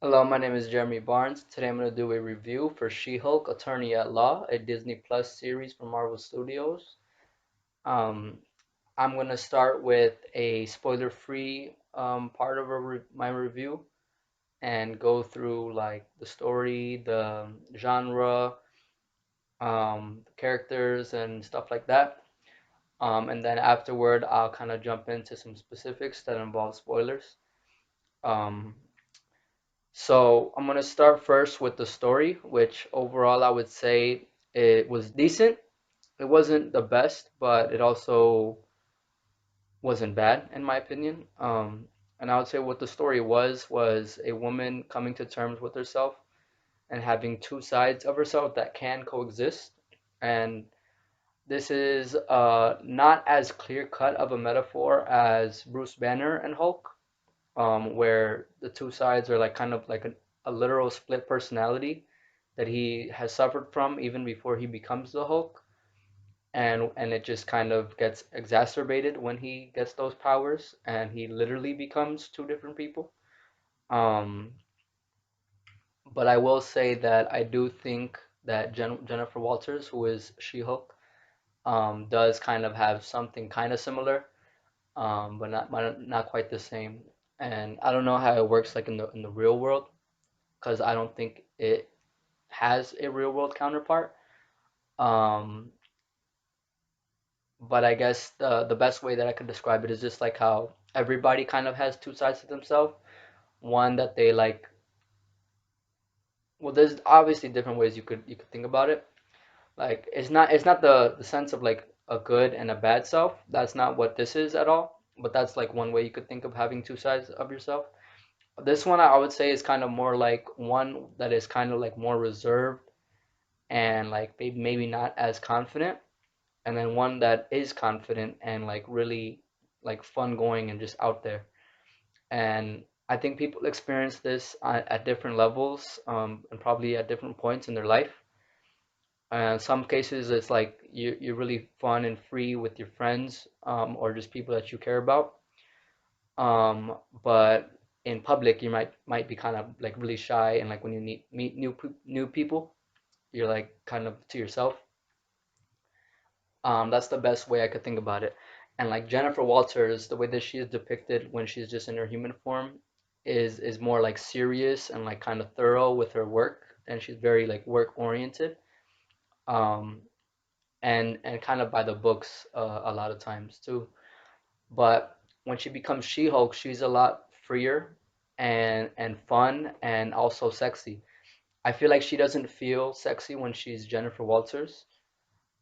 Hello, my name is Jeremy Barnes. Today I'm going to do a review for She-Hulk Attorney at Law, a Disney Plus series from Marvel Studios. Um, I'm going to start with a spoiler-free part of my review and go through like the story, the genre, the characters, and stuff like that. And then afterward, I'll kind of jump into some specifics that involve spoilers. Um, So I'm gonna start first with the story, which overall I would say it was decent. It wasn't the best, but it also wasn't bad in my opinion. And I would say what the story was a woman coming to terms with herself and having two sides of herself that can coexist. And this is not as clear cut of a metaphor as Bruce Banner and Hulk, where the two sides are like kind of like a literal split personality that he has suffered from even before he becomes the Hulk, and it just kind of gets exacerbated when he gets those powers, and he literally becomes two different people. Um, but I will say that I do think that Jennifer Walters, who is She-Hulk, does kind of have something kind of similar, but not quite the same. And I don't know how it works like in the real world, because I don't think it has a real world counterpart. Um, but I guess the best way that I could describe it is just like how everybody kind of has two sides to themselves. One that they like. Well, there's obviously different ways you could think about it. Like it's not the sense of like a good and a bad self. That's not what this is at all. But that's like one way you could think of having two sides of yourself. This one I would say is kind of more like one that is kind of like more reserved and like maybe not as confident, and then one that is confident and like really like fun going and just out there. And I think people experience this at different levels, and probably at different points in their life. And some cases it's like you're really fun and free with your friends, or just people that you care about. But in public you might be kind of like really shy, and like when you meet new people, you're like kind of to yourself. That's the best way I could think about it. And like Jennifer Walters, the way that she is depicted when she's just in her human form is more like serious and like kind of thorough with her work, and she's very like work oriented. Um, and kind of by the books a lot of times too. But when she becomes She-Hulk, she's a lot freer and fun and also sexy. I feel like she doesn't feel sexy when she's Jennifer Walters.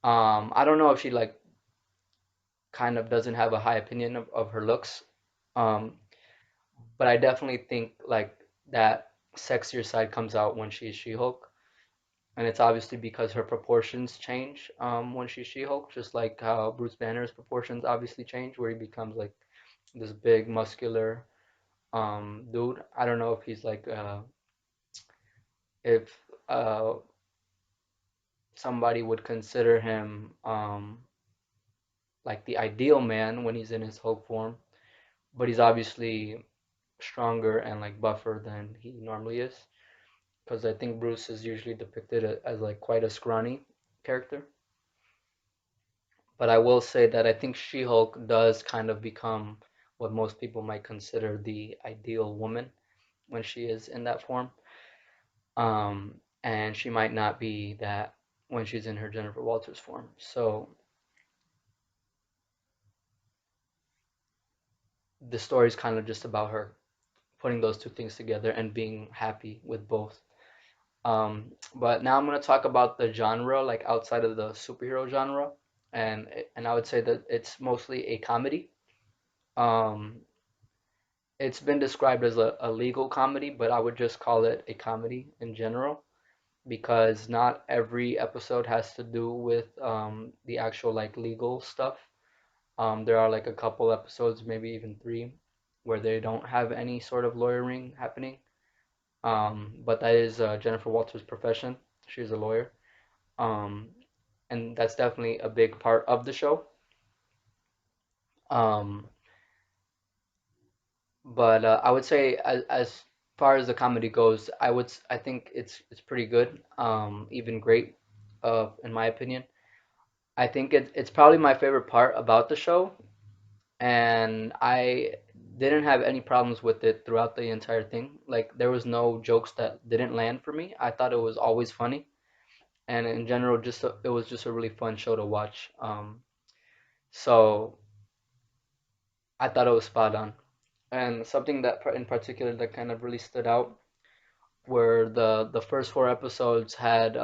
I don't know if she like kind of doesn't have a high opinion of her looks. Um, but I definitely think like that sexier side comes out when she's She-Hulk. And it's obviously because her proportions change when she's She-Hulk, just like how Bruce Banner's proportions obviously change, where he becomes like this big, muscular dude. I don't know if he's like, if uh, somebody would consider him like the ideal man when he's in his Hulk form, but he's obviously stronger and like buffer than he normally is. Because I think Bruce is usually depicted as like quite a scrawny character. But I will say that I think She-Hulk does kind of become what most people might consider the ideal woman when she is in that form. And she might not be that when she's in her Jennifer Walters form. So the story is kind of just about her putting those two things together and being happy with both. But now I'm gonna talk about the genre, like outside of the superhero genre, and I would say that it's mostly a comedy. Um, it's been described as a legal comedy, but I would just call it a comedy in general because not every episode has to do with the actual like legal stuff. There are like a couple episodes, maybe even three, where they don't have any sort of lawyering happening. But that is Jennifer Walters' profession. She's a lawyer. Um, and that's definitely a big part of the show. Um, but I would say as far as the comedy goes, I think it's pretty good, even great, in my opinion. I think it's probably my favorite part about the show, and I didn't have any problems with it throughout the entire thing. Like there was no jokes that didn't land for me. I thought it was always funny, and in general, it was just a really fun show to watch. So I thought it was spot on. And something in particular that kind of really stood out were the first four episodes had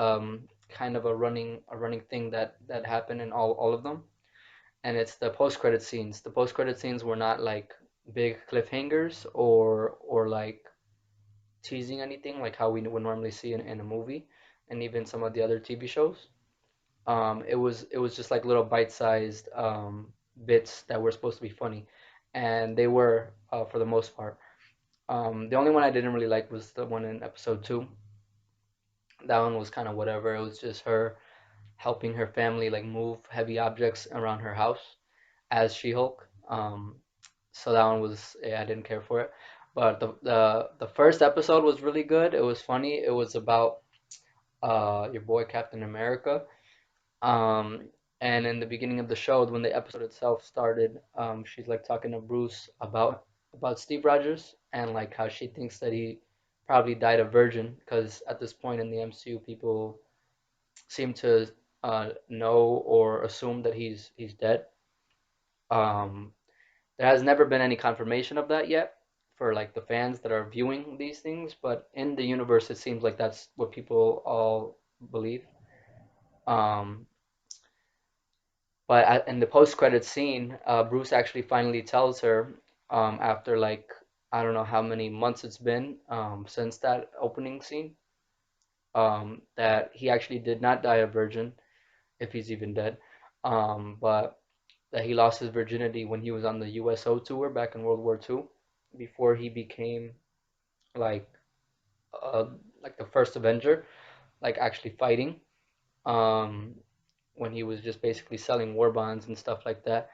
kind of a running thing that happened in all of them, and it's the post credit scenes. The post credit scenes were not like big cliffhangers or like teasing anything like how we would normally see in a movie, and even some of the other TV shows. It was just like little bite-sized bits that were supposed to be funny, and they were for the most part. The only one I didn't really like was the one in episode two. That one was kind of whatever. It was just her helping her family like move heavy objects around her house as She-Hulk. So that one was, yeah, I didn't care for it. But the first episode was really good. It was funny. It was about your boy Captain America. Um, and in the beginning of the show, when the episode itself started, she's like talking to Bruce about Steve Rogers and like how she thinks that he probably died a virgin because at this point in the MCU, people seem to know or assume that he's dead. Um, there has never been any confirmation of that yet for like the fans that are viewing these things, but in the universe, it seems like that's what people all believe. Um, in the post-credit scene, Bruce actually finally tells her, after like I don't know how many months it's been since that opening scene, that he actually did not die a virgin, if he's even dead, but that he lost his virginity when he was on the USO tour back in World War II, before he became like uh, like the first Avenger, like actually fighting. Um, when he was just basically selling war bonds and stuff like that.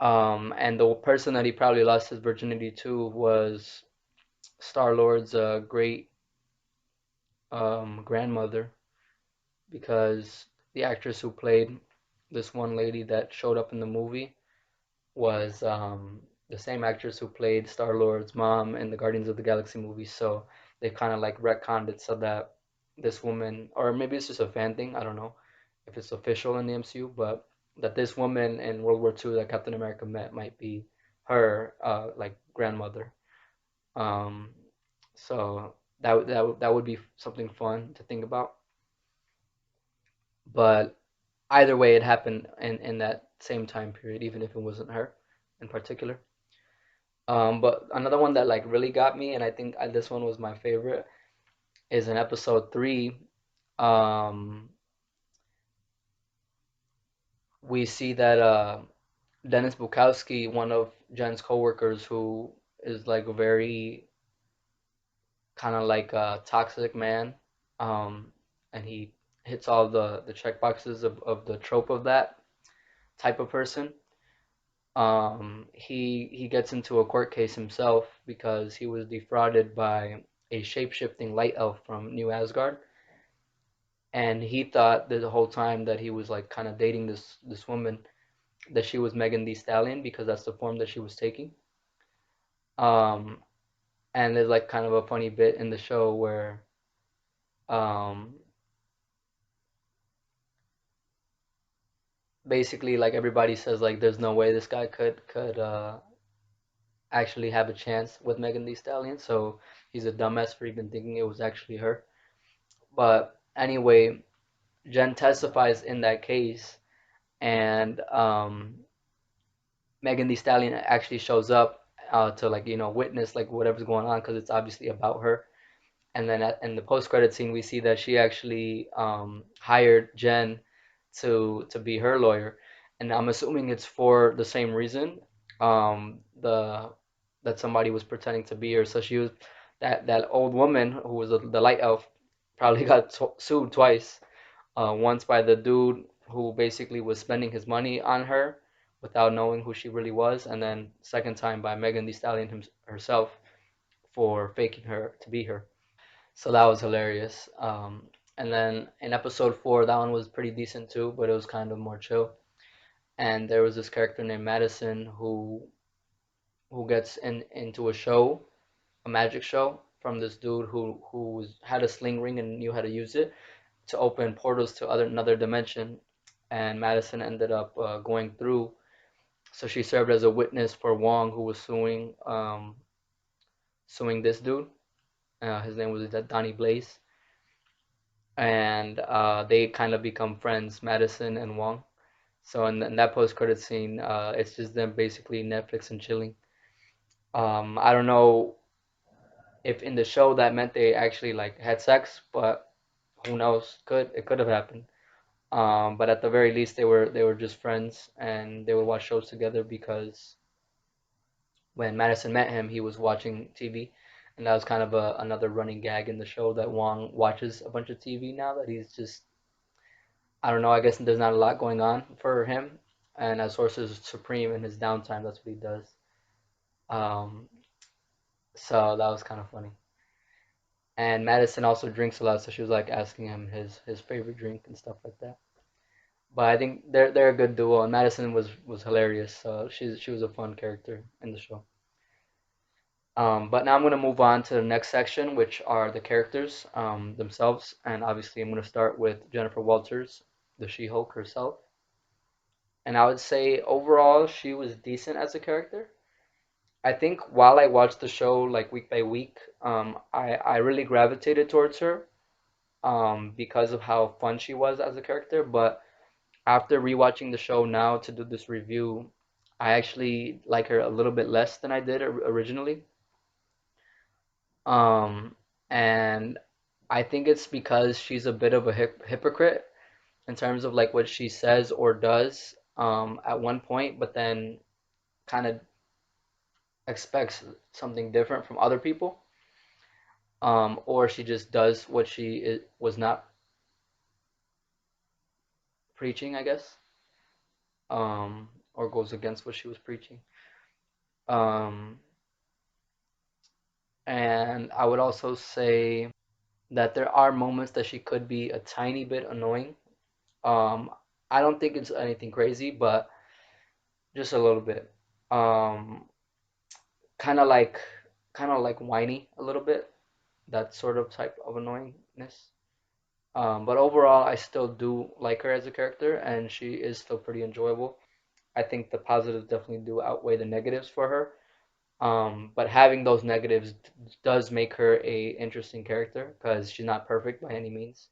And the person that he probably lost his virginity to was Star-Lord's great grandmother, because the actress who played this one lady that showed up in the movie was the same actress who played Star-Lord's mom in the Guardians of the Galaxy movie. So they kind of like retconned it so that this woman, or maybe it's just a fan thing, I don't know if it's official in the MCU, but that this woman in World War II that Captain America met might be her like grandmother. Um, so that would be something fun to think about. But either way, it happened in that same time period, even if it wasn't her in particular. But another one that like really got me, and I think this one was my favorite, is in episode three. Um, we see that Dennis Bukowski, one of Jen's coworkers, who is like a very kind of like a toxic man, um, and he hits all the check boxes of the trope of that type of person. He gets into a court case himself because he was defrauded by a shape-shifting light elf from New Asgard, and he thought that the whole time that he was like kind of dating this woman, that she was Megan Thee Stallion because that's the form that she was taking. Um, and there's like kind of a funny bit in the show where um, basically like everybody says like there's no way this guy could actually have a chance with Megan Thee Stallion, so he's a dumbass for even thinking it was actually her. But anyway, Jen testifies in that case, and Megan Thee Stallion actually shows up to like witness like whatever's going on because it's obviously about her. And then in the post credit scene, we see that she actually hired Jen to be her lawyer, and I'm assuming it's for the same reason, the that somebody was pretending to be her. So she was that old woman who was the light elf probably got sued twice. Once by the dude who basically was spending his money on her without knowing who she really was, and then second time by Megan Thee Stallion herself for faking her to be her. So that was hilarious. And then in episode four, that one was pretty decent too, but it was kind of more chill. And there was this character named Madison who gets into a show, a magic show, from this dude had a sling ring and knew how to use it to open portals to another dimension. And Madison ended up going through. So she served as a witness for Wong, who was suing this dude. His name was Donnie Blaze, and they kind of become friends, Madison and Wong. So in that post credit scene, it's just them basically Netflix and chilling. I don't know if in the show that meant they actually like had sex, but who knows? It could have happened. But at the very least, they were just friends and they would watch shows together because when Madison met him, he was watching TV, and that was kind of another running gag in the show that Wong watches a bunch of TV now that he's just I don't know. I guess there's not a lot going on for him, and as Sorcerer Supreme in his downtime, that's what he does. Um, so that was kind of funny. And Madison also drinks a lot, so she was like asking him his favorite drink and stuff like that. But I think they're a good duo, and Madison was hilarious. So she was a fun character in the show. But now I'm gonna move on to the next section, which are the characters themselves, and obviously I'm gonna start with Jennifer Walters, the She-Hulk herself. And I would say overall she was decent as a character. I think while I watched the show like week by week, I really gravitated towards her because of how fun she was as a character. But after rewatching the show now to do this review, I actually like her a little bit less than I did originally. Um, and I think it's because she's a bit of a hypocrite in terms of like what she says or does at one point, but then kind of expects something different from other people, or she just does what was not preaching, I guess, or goes against what she was preaching. Um, and I would also say that there are moments that she could be a tiny bit annoying. Um, I don't think it's anything crazy, but just a little bit. Um, kind of like, kind of like whiny a little bit. That sort of type of annoyingness. But overall, I still do like her as a character, and she is still pretty enjoyable. I think the positives definitely do outweigh the negatives for her. But having those negatives does make her a interesting character because she's not perfect by any means,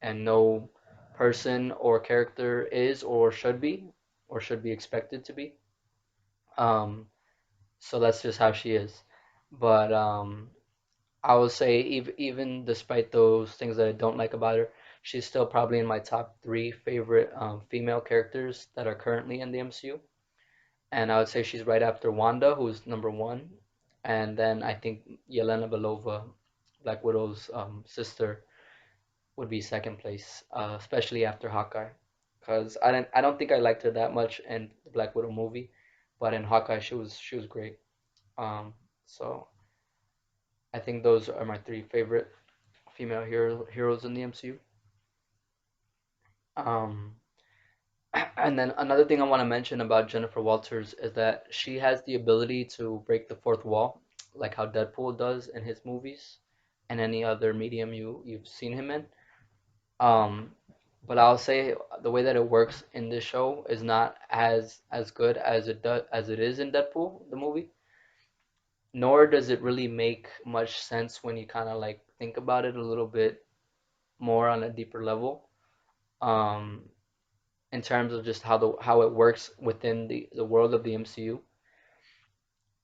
and no person or character is or should be expected to be. Um, so that's just how she is. But I would say even despite those things that I don't like about her, she's still probably in my top three favorite female characters that are currently in the MCU. And I would say she's right after Wanda, who's number one, and then I think Yelena Belova, Black Widow's sister, would be second place, especially after Hawkeye, because I don't think I liked her that much in the Black Widow movie, but in Hawkeye she was great. So I think those are my three favorite female heroes in the MCU. Um, and then another thing I want to mention about Jennifer Walters is that she has the ability to break the fourth wall, like how Deadpool does in his movies and any other medium you've seen him in. Um, but I'll say the way that it works in this show is not as good as it is in Deadpool, the movie. Nor does it really make much sense when you kind of like think about it a little bit more on a deeper level. Um, in terms of just how it works within the world of the MCU.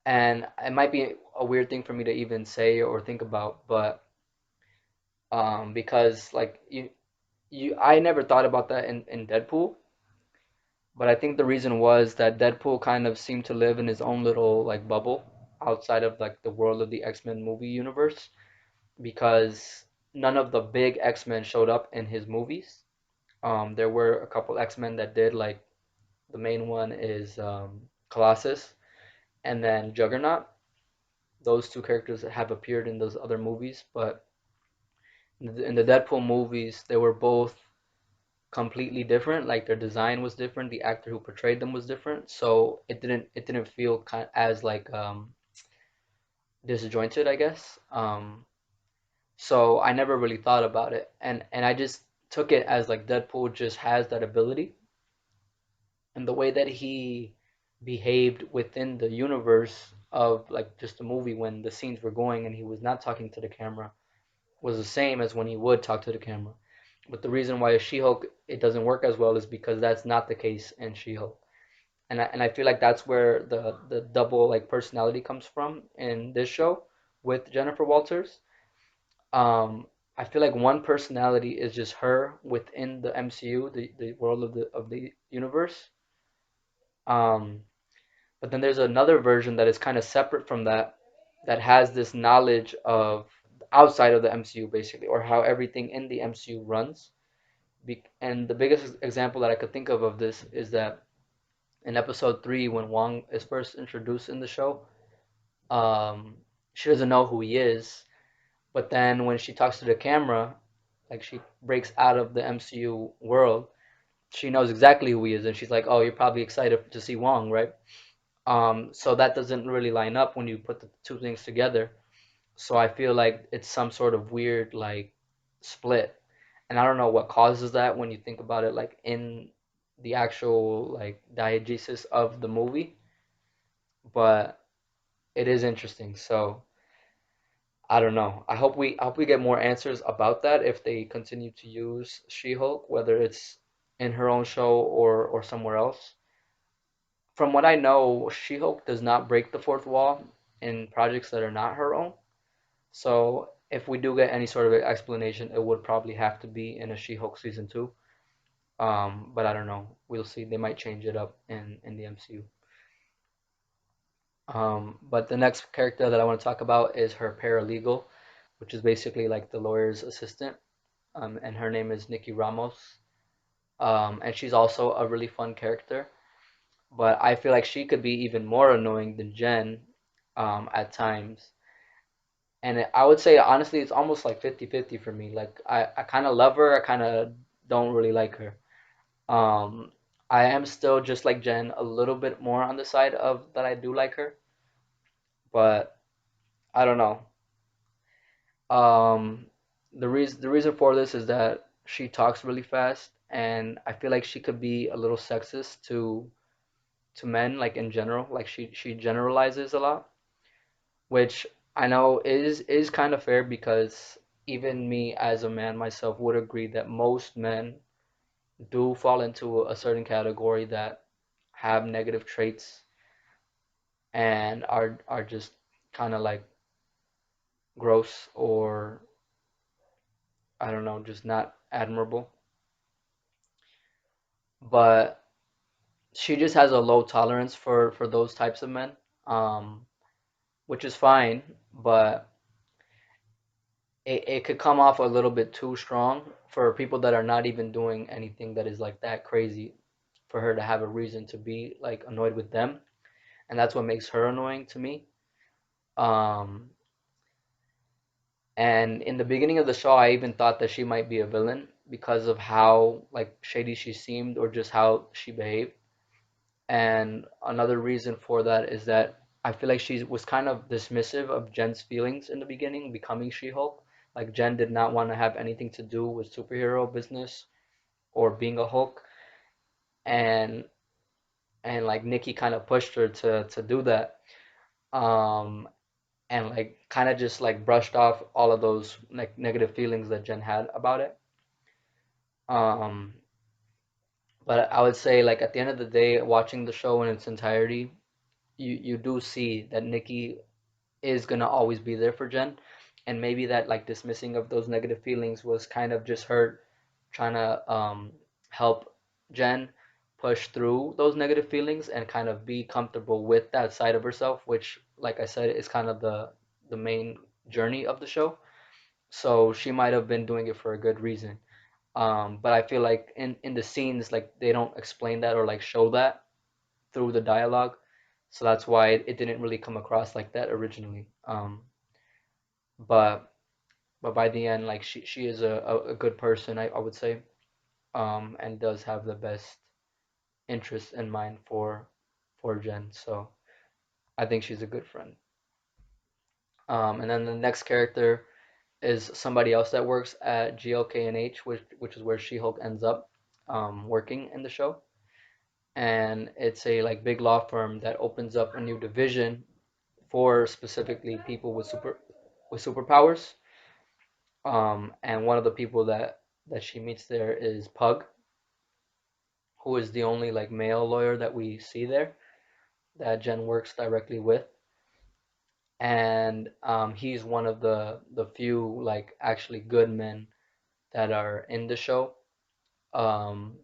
And it might be a weird thing for me to even say or think about, but because like I never thought about that in Deadpool, but I think the reason was that Deadpool kind of seemed to live in his own little like bubble outside of like the world of the X-Men movie universe because none of the big X-Men showed up in his movies. There were a couple X-Men that did, like the main one is Colossus, and then Juggernaut. those two characters have appeared in those other movies, but in the Deadpool movies, they were both completely different. Like their design was different, the actor who portrayed them was different, so it didn't feel kind as like disjointed, I guess. So I never really thought about it, and I just took it as like Deadpool just has that ability, and the way that he behaved within the universe of like just the movie when the scenes were going and he was not talking to the camera was the same as when he would talk to the camera. But the reason why She-Hulk it doesn't work as well is because that's not the case in She-Hulk. And I feel like that's where the double like personality comes from in this show with Jennifer Walters. Um, I feel like one personality is just her within the MCU, the world of the universe. Um, but then there's another version that is kind of separate from that, that has this knowledge of outside of the MCU basically, or how everything in the MCU runs. And the biggest example that I could think of this is that in episode 3, when Wong is first introduced in the show, um, she doesn't know who he is, but then when she talks to the camera, like she breaks out of the MCU world, she knows exactly who he is, and she's like, "Oh, you're probably excited to see Wong, right?" So that doesn't really line up when you put the two things together. So I feel like it's some sort of weird like split, and I don't know what causes that when you think about it, like in the actual like diegesis of the movie, but it is interesting. So I don't know. I hope we get more answers about that if they continue to use She-Hulk, whether it's in her own show or somewhere else. From what I know, She-Hulk does not break the fourth wall in projects that are not her own. So if we do get any sort of explanation, it would probably have to be in a She-Hulk season two. But I don't know. We'll see. They might change it up in the MCU. But the next character that I want to talk about is her paralegal, which is basically like the lawyer's assistant. And her name is Nikki Ramos. And she's also a really fun character. But I feel like she could be even more annoying than Jen at times. And I would say honestly, it's almost like 50-50 for me. Like I kind of love her, I kind of don't really like her. Um, I am still just like Jen, a little bit more on the side of that I do like her, but I don't know. Um, the reason for this is that she talks really fast, and I feel like she could be a little sexist to men, like in general. Like she generalizes a lot, which I know is kind of fair because even me as a man myself would agree that most men do fall into a certain category that have negative traits and are just kind of like gross or I don't know, just not admirable. But she just has a low tolerance for those types of men, um, which is fine, but it could come off a little bit too strong for people that are not even doing anything that is like that crazy for her to have a reason to be like annoyed with them, and that's what makes her annoying to me. Um, and in the beginning of the show, I even thought that she might be a villain because of how like shady she seemed or just how she behaved. And another reason for that is that I feel like she was kind of dismissive of Jen's feelings in the beginning, becoming She-Hulk. Like Jen did not want to have anything to do with superhero business or being a Hulk, and like Nikki kind of pushed her to do that. Um, and like kind of just like brushed off all of those like negative feelings that Jen had about it. Um, but I would say like at the end of the day, watching the show in its entirety, you do see that Nikki is gonna always be there for Jen, and maybe that like dismissing of those negative feelings was kind of just her trying to help Jen push through those negative feelings and kind of be comfortable with that side of herself, which, like I said, is kind of the main journey of the show. So she might have been doing it for a good reason. But I feel like in the scenes, like they don't explain that or like show that through the dialogue. So that's why it didn't really come across like that originally. But by the end, like she is a good person, I would say, and does have the best interests in mind for Jen. So I think she's a good friend. And then the next character is somebody else that works at GLKNH, which is where She-Hulk ends up working in the show. And it's a like big law firm that opens up a new division for specifically people with superpowers. And one of the people that she meets there is Pug, who is the only like male lawyer that we see there that Jen works directly with. And he's one of the few like actually good men that are in the show. Um,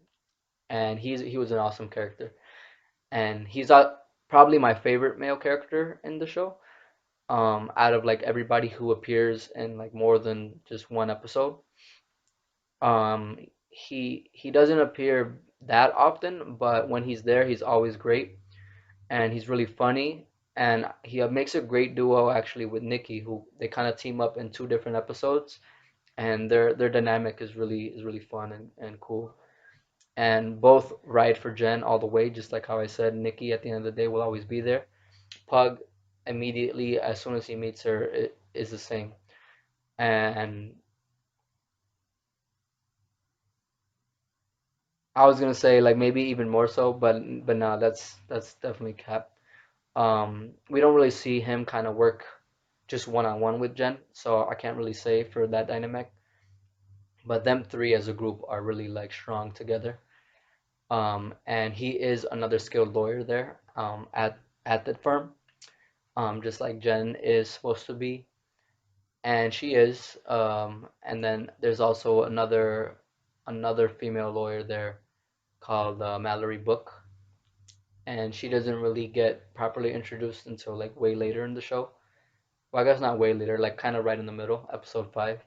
and he was an awesome character, and he's probably my favorite male character in the show. Out of like everybody who appears in like more than just one episode. Um, he doesn't appear that often, but when he's there, he's always great, and he's really funny, and he makes a great duo actually with Nikki, who they kind of team up in two different episodes, and their dynamic is really fun and cool. And both ride for Jen all the way, just like how I said, Nikki at the end of the day will always be there. Pug immediately as soon as he meets her is the same. And I was gonna say like maybe even more so, but no, that's definitely cap. We don't really see him kind of work just one on one with Jen, so I can't really say for that dynamic. But them three as a group are really like strong together. And he is another skilled lawyer there at that firm, just like Jen is supposed to be, and she is. And then there's also another female lawyer there called Mallory Book, and she doesn't really get properly introduced until like way later in the show. Well, I guess not way later, like kind of right in the middle, episode 5.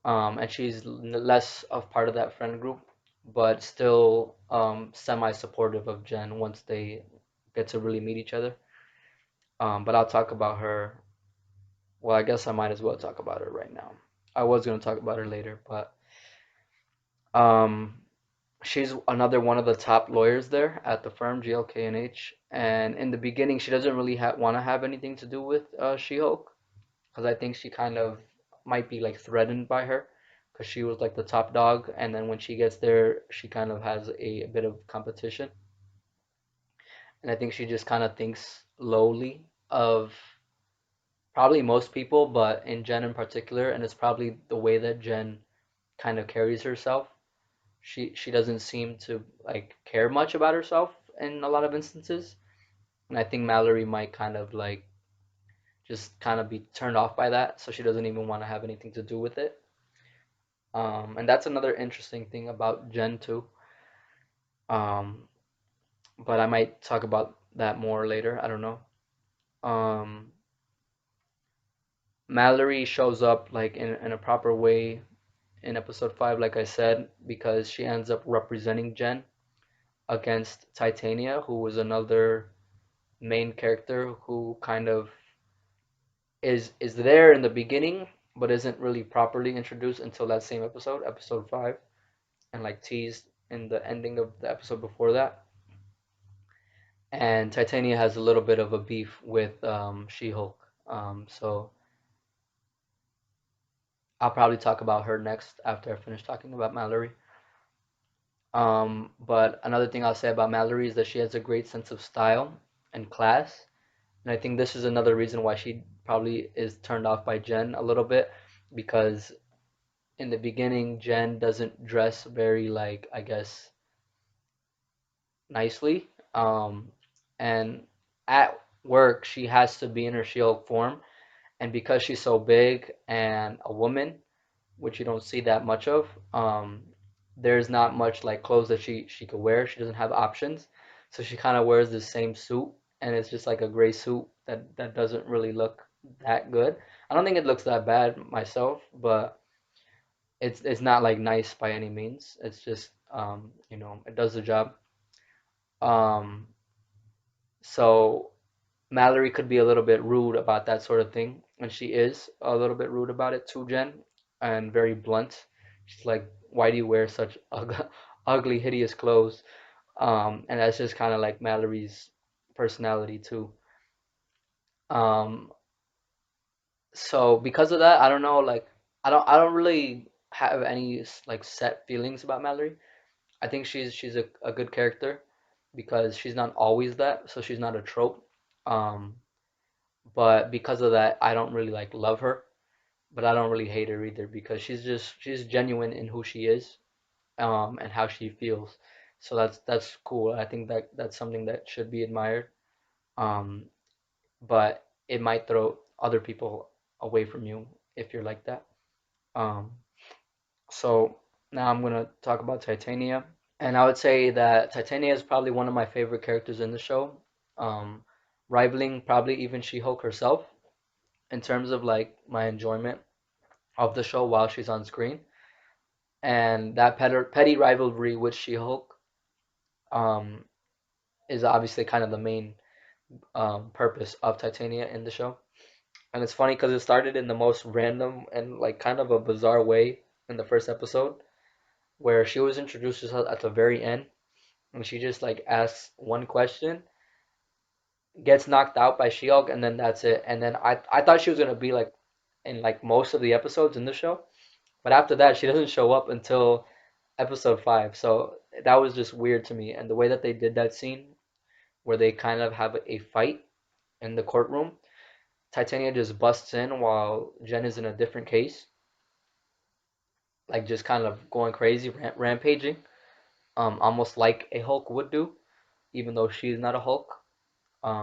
And she's less of part of that friend group, but still semi-supportive of Jen once they get to really meet each other. But I'll talk about her. Well, I guess I might as well talk about her right now. I was gonna talk about her later, but um, she's another one of the top lawyers there at the firm, GLK&H. And in the beginning, she doesn't really want to have anything to do with She-Hulk, because I think she kind of might be like threatened by her, because she was like the top dog, and then when she gets there, she kind of has a bit of competition, and I think she just kind of thinks lowly of probably most people, but in Jen in particular, and it's probably the way that Jen kind of carries herself. She doesn't seem to like care much about herself in a lot of instances, and I think Mallory might kind of like just kind of be turned off by that, so she doesn't even want to have anything to do with it. And that's another interesting thing about Gen 2. Um, but I might talk about that more later. I don't know. Um, Mallory shows up like in a proper way in episode 5, like I said, because she ends up representing Jen against Titania, who was another main character who kind of is there in the beginning, but isn't really properly introduced until that same episode, episode 5, and like teased in the ending of the episode before that. And Titania has a little bit of a beef with She-Hulk. So I'll probably talk about her next after I finish talking about Mallory. But another thing I'll say about Mallory is that she has a great sense of style and class. And I think this is another reason why she probably is turned off by Jen a little bit, because in the beginning, Jen doesn't dress very, like, I guess, nicely. And at work, she has to be in her She-Hulk form. And because she's so big and a woman, which you don't see that much of, there's not much like clothes that she could wear. She doesn't have options. So she kind of wears the same suit, and it's just like a gray suit that doesn't really look that good. I don't think it looks that bad myself, but it's not like nice by any means. It's just it does the job. Um, so Mallory could be a little bit rude about that sort of thing, and she is a little bit rude about it to Jen, and very blunt. She's like, "Why do you wear such ugly, hideous clothes?" And that's just kind of like Mallory's personality too. Um, so because of that, I don't know, like I don't really have any like set feelings about Mallory. I think she's a good character because she's not always that, so she's not a trope. Um, but because of that, I don't really like love her, but I don't really hate her either because she's genuine in who she is, and how she feels. So that's cool. I think that that's something that should be admired. Um, but it might throw other people away from you if you're like that. Um, so now I'm gonna talk about Titania. And I would say that Titania is probably one of my favorite characters in the show, um, rivaling probably even She-Hulk herself in terms of like my enjoyment of the show while she's on screen. And that petty rivalry with She-Hulk, um, is obviously kind of the main, purpose of Titania in the show. And it's funny because it started in the most random and like kind of a bizarre way in the first episode, where she was introduced at the very end, and she just like asks one question, gets knocked out by She-Hulk, and then that's it. And then I thought she was gonna be like in like most of the episodes in the show, but after that she doesn't show up until episode 5. So that was just weird to me. And the way that they did that scene where they kind of have a fight in the courtroom, Titania just busts in while Jen is in a different case, like just kind of going crazy, rampaging, almost like a Hulk would do, even though she's not a Hulk.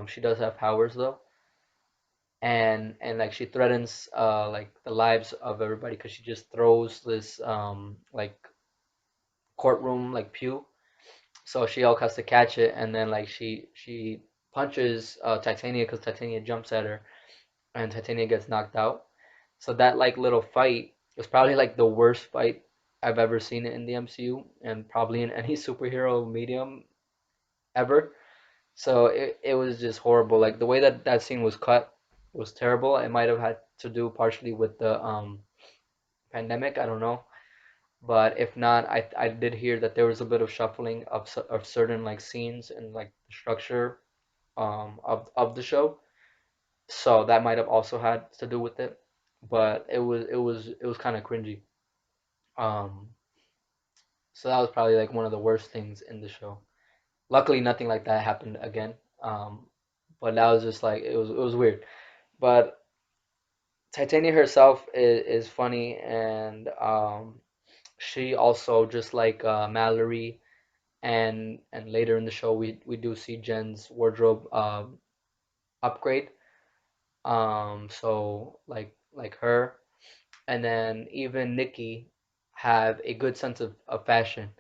She does have powers though, and like she threatens like the lives of everybody because she just throws this like courtroom like pew. So she Hulk has to catch it, and then like she punches Titania because Titania jumps at her, and Titania gets knocked out. So that like little fight was probably like the worst fight I've ever seen in the MCU, and probably in any superhero medium ever. So it was just horrible. Like the way that that scene was cut was terrible. It might have had to do partially with the pandemic. I don't know. But if not, I did hear that there was a bit of shuffling of certain like scenes and like the structure of the show. So that might have also had to do with it. But it was kind of cringy. Um, so that was probably like one of the worst things in the show. Luckily, nothing like that happened again. Um, but that was just like it was weird. But Titania herself is funny, and she also just like Mallory, and later in the show we do see Jen's wardrobe upgrade. So like her, and then even Nikki have a good sense of fashion.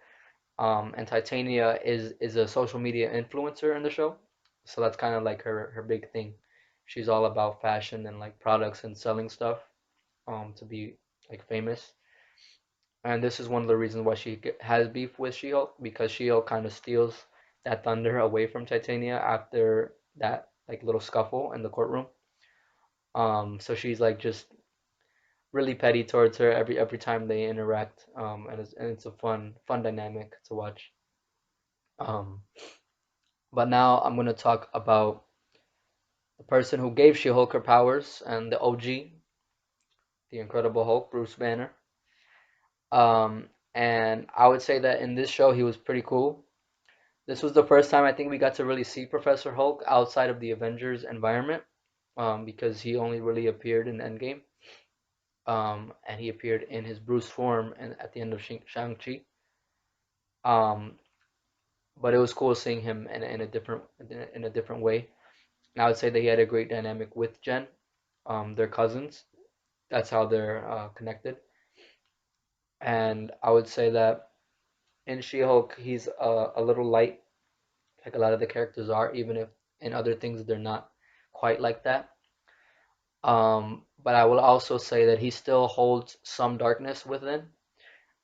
And Titania is a social media influencer in the show, so that's kind of like her big thing. She's all about fashion and like products and selling stuff, to be like famous. And this is one of the reasons why she has beef with She-Hulk, because She-Hulk kind of steals that thunder away from Titania after that like little scuffle in the courtroom. So she's like just really petty towards her every time they interact. And it's a fun dynamic to watch. Um, but now I'm gonna talk about the person who gave She-Hulk her powers and the OG, the Incredible Hulk, Bruce Banner. And I would say that in this show he was pretty cool. This was the first time I think we got to really see Professor Hulk outside of the Avengers environment, because he only really appeared in Endgame, and he appeared in his Bruce form and at the end of Shang-Chi. Um, but it was cool seeing him in a different way. And I would say that he had a great dynamic with Jen. They're cousins. That's how they're connected. And I would say that in She-Hulk, he's a little light, like a lot of the characters are, even if in other things they're not quite like that. But I will also say that he still holds some darkness within,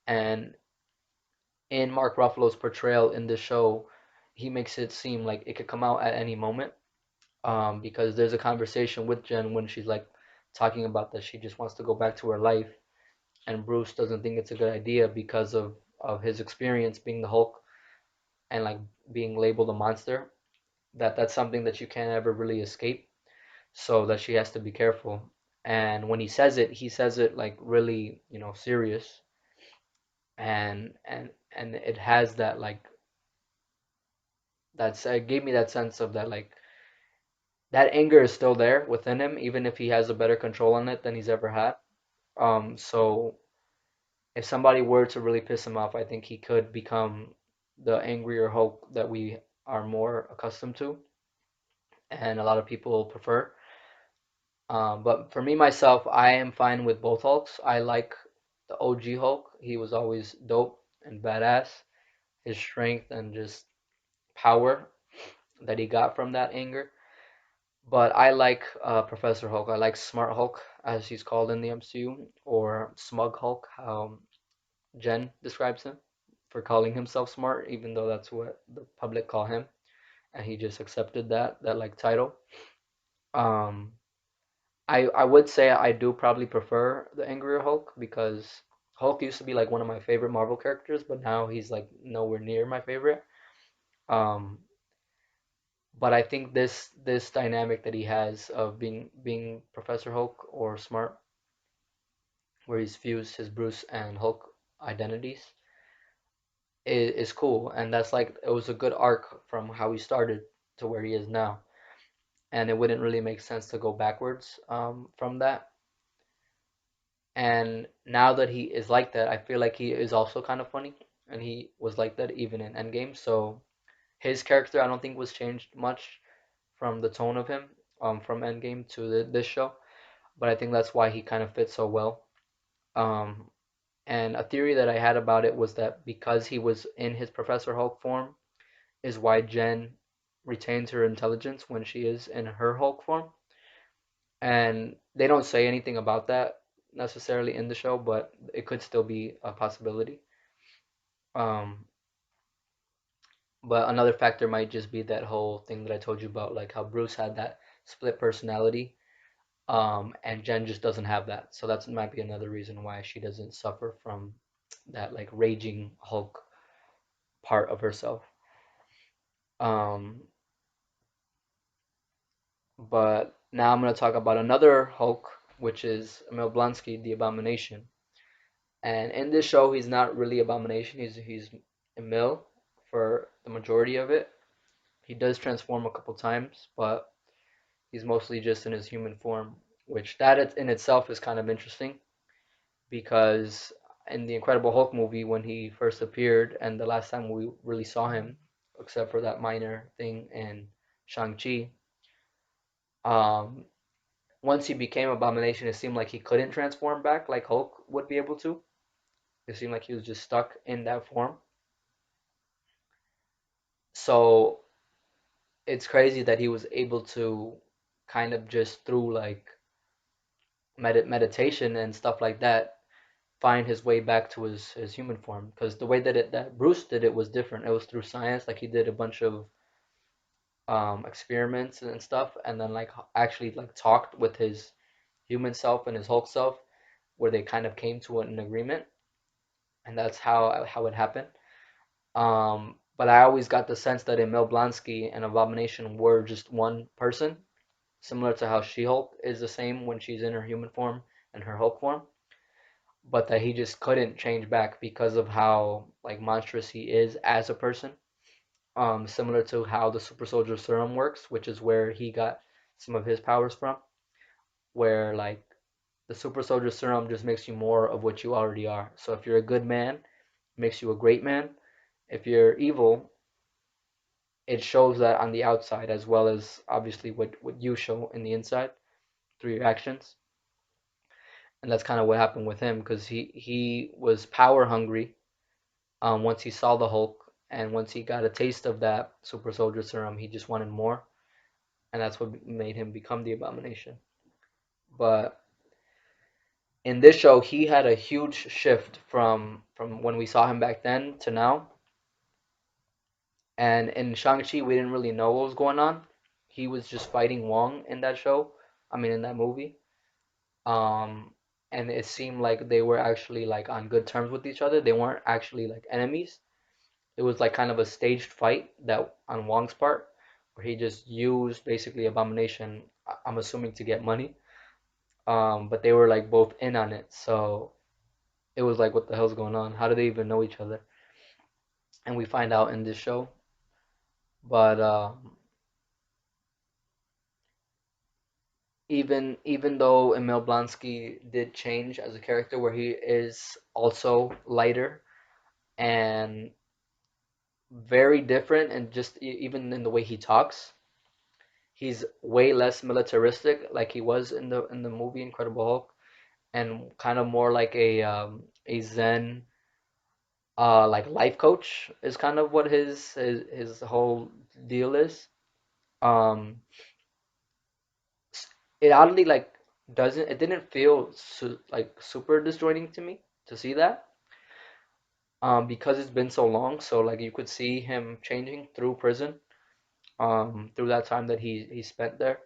and in Mark Ruffalo's portrayal in the show, he makes it seem like it could come out at any moment. because there's a conversation with Jen when she's like talking about that she just wants to go back to her life, and Bruce doesn't think it's a good idea because of his experience being the Hulk and like being labeled a monster. That's something that you can't ever really escape, so that she has to be careful. And when he says it like really, serious, and it has that like that's it gave me that sense of that like that anger is still there within him, even if he has a better control on it than he's ever had. So if somebody were to really piss him off, I think he could become the angrier Hulk that we are more accustomed to, and a lot of people prefer. But for me myself, I am fine with both Hulks. I like the OG Hulk. He was always dope and badass. His strength and just power that he got from that anger. But I like Professor Hulk. I like Smart Hulk, as he's called in the MCU, or Smug Hulk, how Jen describes him, for calling himself smart, even though that's what the public call him, and he just accepted that like title. Um, I would say I do probably prefer the angrier Hulk because Hulk used to be like one of my favorite Marvel characters, but now he's like nowhere near my favorite. Um, but I think this dynamic that he has of being Professor Hulk or Smart, where he's fused his Bruce and Hulk identities, is cool, and that's like it was a good arc from how he started to where he is now, and it wouldn't really make sense to go backwards from that. And now that he is like that, I feel like he is also kind of funny, and he was like that even in Endgame. So his character, I don't think was changed much from the tone of him from Endgame to this show, but I think that's why he kind of fits so well. Um, and a theory that I had about it was that because he was in his Professor Hulk form, is why Jen retains her intelligence when she is in her Hulk form. And they don't say anything about that necessarily in the show, but it could still be a possibility. Um, but another factor might just be that whole thing that I told you about, like how Bruce had that split personality, and Jen just doesn't have that. So that might be another reason why she doesn't suffer from that like raging Hulk part of herself. Um, but now I'm gonna talk about another Hulk, which is Emil Blonsky, the Abomination. And in this show, he's not really Abomination. He's Emil for the majority of it. He does transform a couple times, but he's mostly just in his human form, which that in itself is kind of interesting because in the Incredible Hulk movie, when he first appeared, and the last time we really saw him, except for that minor thing in Shang-Chi, um, once he became Abomination, it seemed like he couldn't transform back like Hulk would be able to. It seemed like he was just stuck in that form. So it's crazy that he was able to kind of just through like meditation and stuff like that find his way back to his human form, because the way that Bruce did it was different. It was through science, like he did a bunch of experiments and stuff, and then like actually like talked with his human self and his Hulk self, where they kind of came to an agreement, and that's how it happened. But I always got the sense that Emil Blonsky and Abomination were just one person, similar to how She-Hulk is the same when she's in her human form and her Hulk form, but that he just couldn't change back because of how like monstrous he is as a person. Similar to how the Super Soldier Serum works, which is where he got some of his powers from, where like the Super Soldier Serum just makes you more of what you already are. So if you're a good man, it makes you a great man. If you're evil, it shows that on the outside as well as obviously what you show in the inside through your actions. And that's kind of what happened with him because he was power hungry once he saw the Hulk, and once he got a taste of that super soldier serum, he just wanted more, and that's what made him become the Abomination. But in this show, he had a huge shift from when we saw him back then to now. And in Shang-Chi, we didn't really know what was going on. he was just fighting Wong in that show. I mean, in that movie. Um, and it seemed like they were actually like on good terms with each other. They weren't actually like enemies. It was like kind of a staged fight that on Wong's part, where he just used basically Abomination, I'm assuming to get money. But they were like both in on it, so it was like, what the hell's going on? How do they even know each other? And we find out in this show. But even though Emil Blonsky did change as a character, where he is also lighter and very different, and just even in the way he talks, he's way less militaristic, like he was in the movie Incredible Hulk, and kind of more like a Zen like life coach is kind of what his whole deal is. Um, it oddly like doesn't it didn't feel like super disjointing to me to see that because it's been so long. So like you could see him changing through prison through that time that he spent there.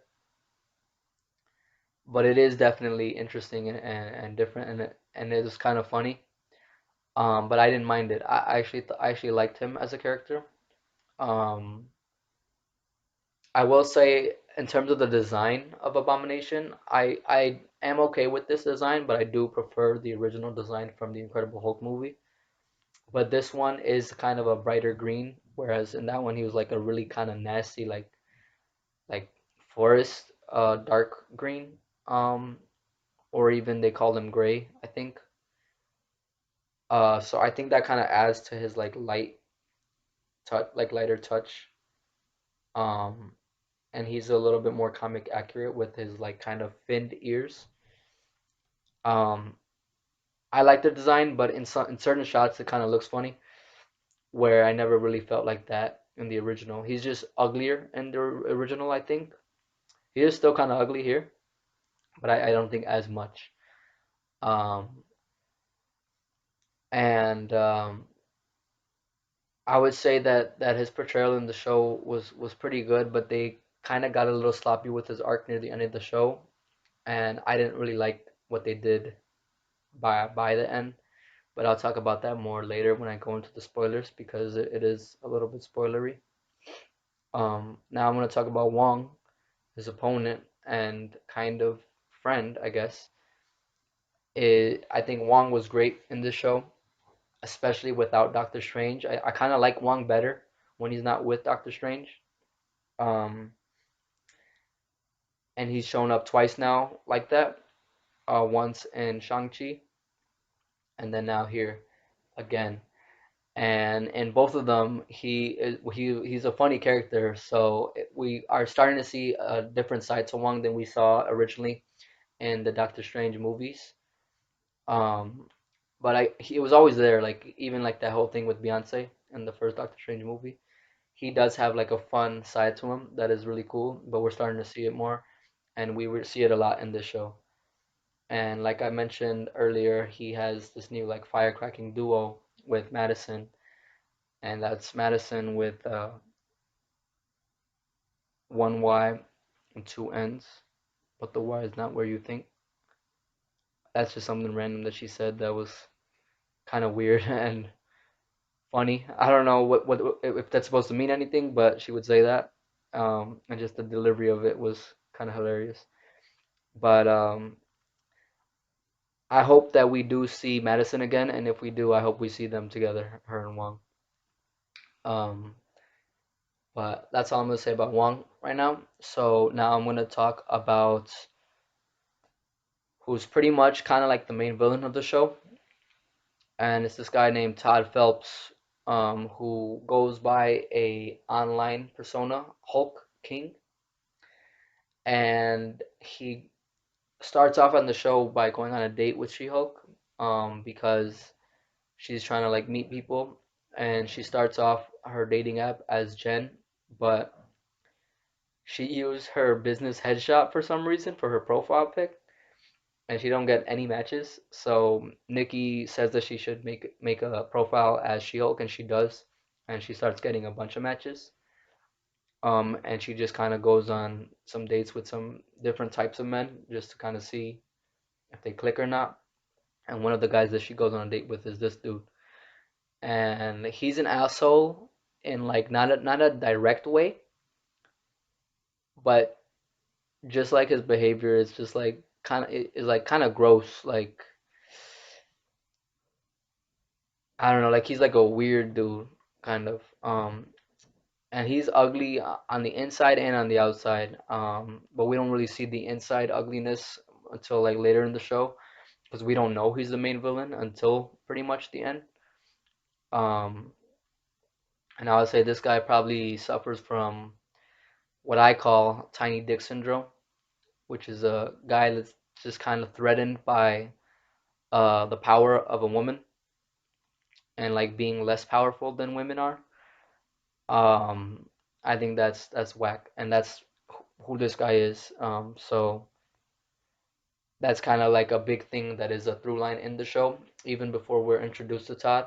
But it is definitely interesting and different, and it was kind of funny. But I didn't mind it. I actually liked him as a character. Um, I will say, in terms of the design of Abomination, I am okay with this design, but I do prefer the original design from the Incredible Hulk movie. But this one is kind of a brighter green, whereas in that one he was like a really kind of nasty, like forest, dark green, or even they called him gray, I think. So I think that kind of adds to his like light touch, like lighter touch. Um, and he's a little bit more comic accurate with his like kind of finned ears. Um, I like the design, but in certain shots it kind of looks funny, where I never really felt like that in the original. He's just uglier in the original, I think. He is still kind of ugly here, but I don't think as much. Um, and I would say that his portrayal in the show was pretty good, but they kind of got a little sloppy with his arc near the end of the show, and I didn't really like what they did by the end. But I'll talk about that more later when I go into the spoilers because it is a little bit spoilery. Now I'm gonna talk about Wong, his opponent and kind of friend, I guess. I think Wong was great in this show, especially without Doctor Strange. I kind of like Wong better when he's not with Doctor Strange. Um, and he's shown up twice now like that. Once in Shang-Chi, and then now here again. And in both of them, he's a funny character. So we are starting to see a different side to Wong than we saw originally in the Doctor Strange movies. Um, but he was always there. Like even like that whole thing with Beyonce in the first Doctor Strange movie. He does have like a fun side to him that is really cool. But we're starting to see it more, and we will see it a lot in this show. And like I mentioned earlier, he has this new like firecracking duo with Madison, and that's Madison with one Y and two N's, but the Y is not where you think. That's just something random that she said that was kind of weird and funny. I don't know what if that's supposed to mean anything, but she would say that. And just the delivery of it was kind of hilarious. But I hope that we do see Madison again, and if we do, I hope we see them together, her and Wong. Um, but that's all I'm gonna say about Wong right now. So now I'm gonna talk about who's pretty much kind of like the main villain of the show, and it's this guy named Todd Phelps, who goes by a online persona, Hulk King, and he starts off on the show by going on a date with She-Hulk, because she's trying to like meet people, and she starts off her dating app as Jen, but she used her business headshot for some reason for her profile pic, and she don't get any matches. So Nikki says that she should make a profile as She-Hulk, and she does, and she starts getting a bunch of matches. And she just kind of goes on some dates with some different types of men just to kind of see if they click or not. And one of the guys that she goes on a date with is this dude, and he's an asshole in like not a direct way, but just like his behavior is just like kind of is like kind of gross. Like I don't know, like he's like a weird dude kind of. And he's ugly on the inside and on the outside. But we don't really see the inside ugliness until like later in the show because we don't know he's the main villain until pretty much the end. Um, and I would say this guy probably suffers from what I call tiny dick syndrome, which is a guy that's just kind of threatened by the power of a woman and like being less powerful than women are. Um, I think that's whack, and that's who this guy is. So that's kind of like a big thing that is a through line in the show. Even before we're introduced to Todd,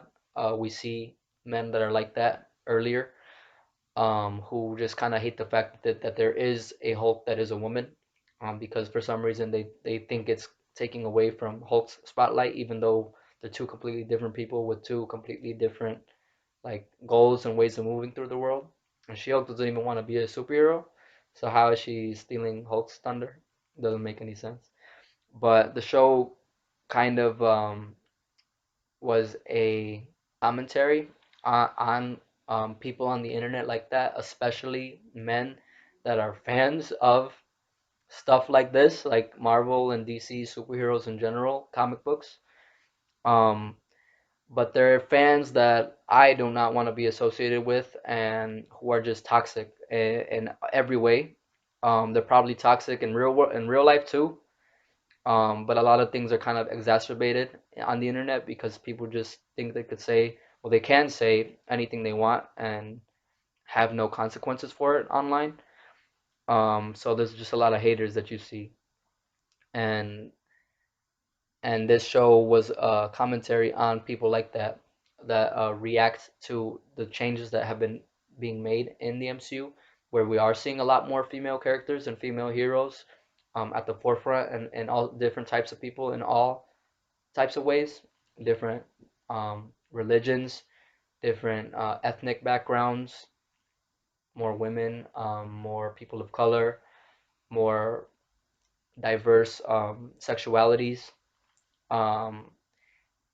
we see men that are like that earlier, who just kind of hate the fact that there is a Hulk that is a woman, because for some reason they think it's taking away from Hulk's spotlight, even though they're two completely different people with two completely different like goals and ways of moving through the world. And She-Hulk doesn't even want to be a superhero, so how is she stealing Hulk's thunder? Doesn't make any sense. But the show kind of was a commentary on people on the internet like that, especially men that are fans of stuff like this, like Marvel and DC superheroes in general, comic books. Um, but they're fans that I do not want to be associated with and who are just toxic in every way. They're probably toxic in real life too. But a lot of things are kind of exacerbated on the internet because people just think they could say, well, they can say anything they want and have no consequences for it online. So there's just a lot of haters that you see, and this show was a commentary on people like that that react to the changes that have been being made in the MCU, where we are seeing a lot more female characters and female heroes at the forefront, and all different types of people in all types of ways, different religions, different ethnic backgrounds, more women, more people of color, more diverse sexualities, um,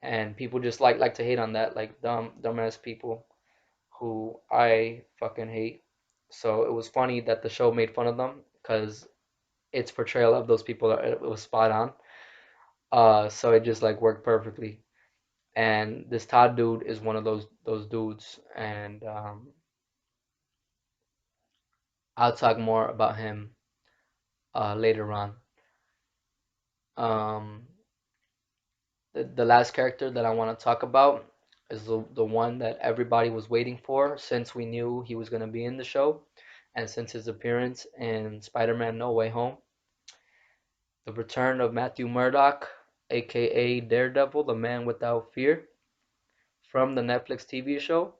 and people just like to hate on that, like dumbass people who I fucking hate. So it was funny that the show made fun of them because its portrayal of those people it was spot on. So it just like worked perfectly. And this Todd dude is one of those dudes, and I'll talk more about him later on. Um, the last character that I want to talk about is the one that everybody was waiting for since we knew he was going to be in the show, and since his appearance in Spider-Man No Way Home, the return of Matthew Murdock, aka Daredevil, the Man Without Fear, from the Netflix TV show,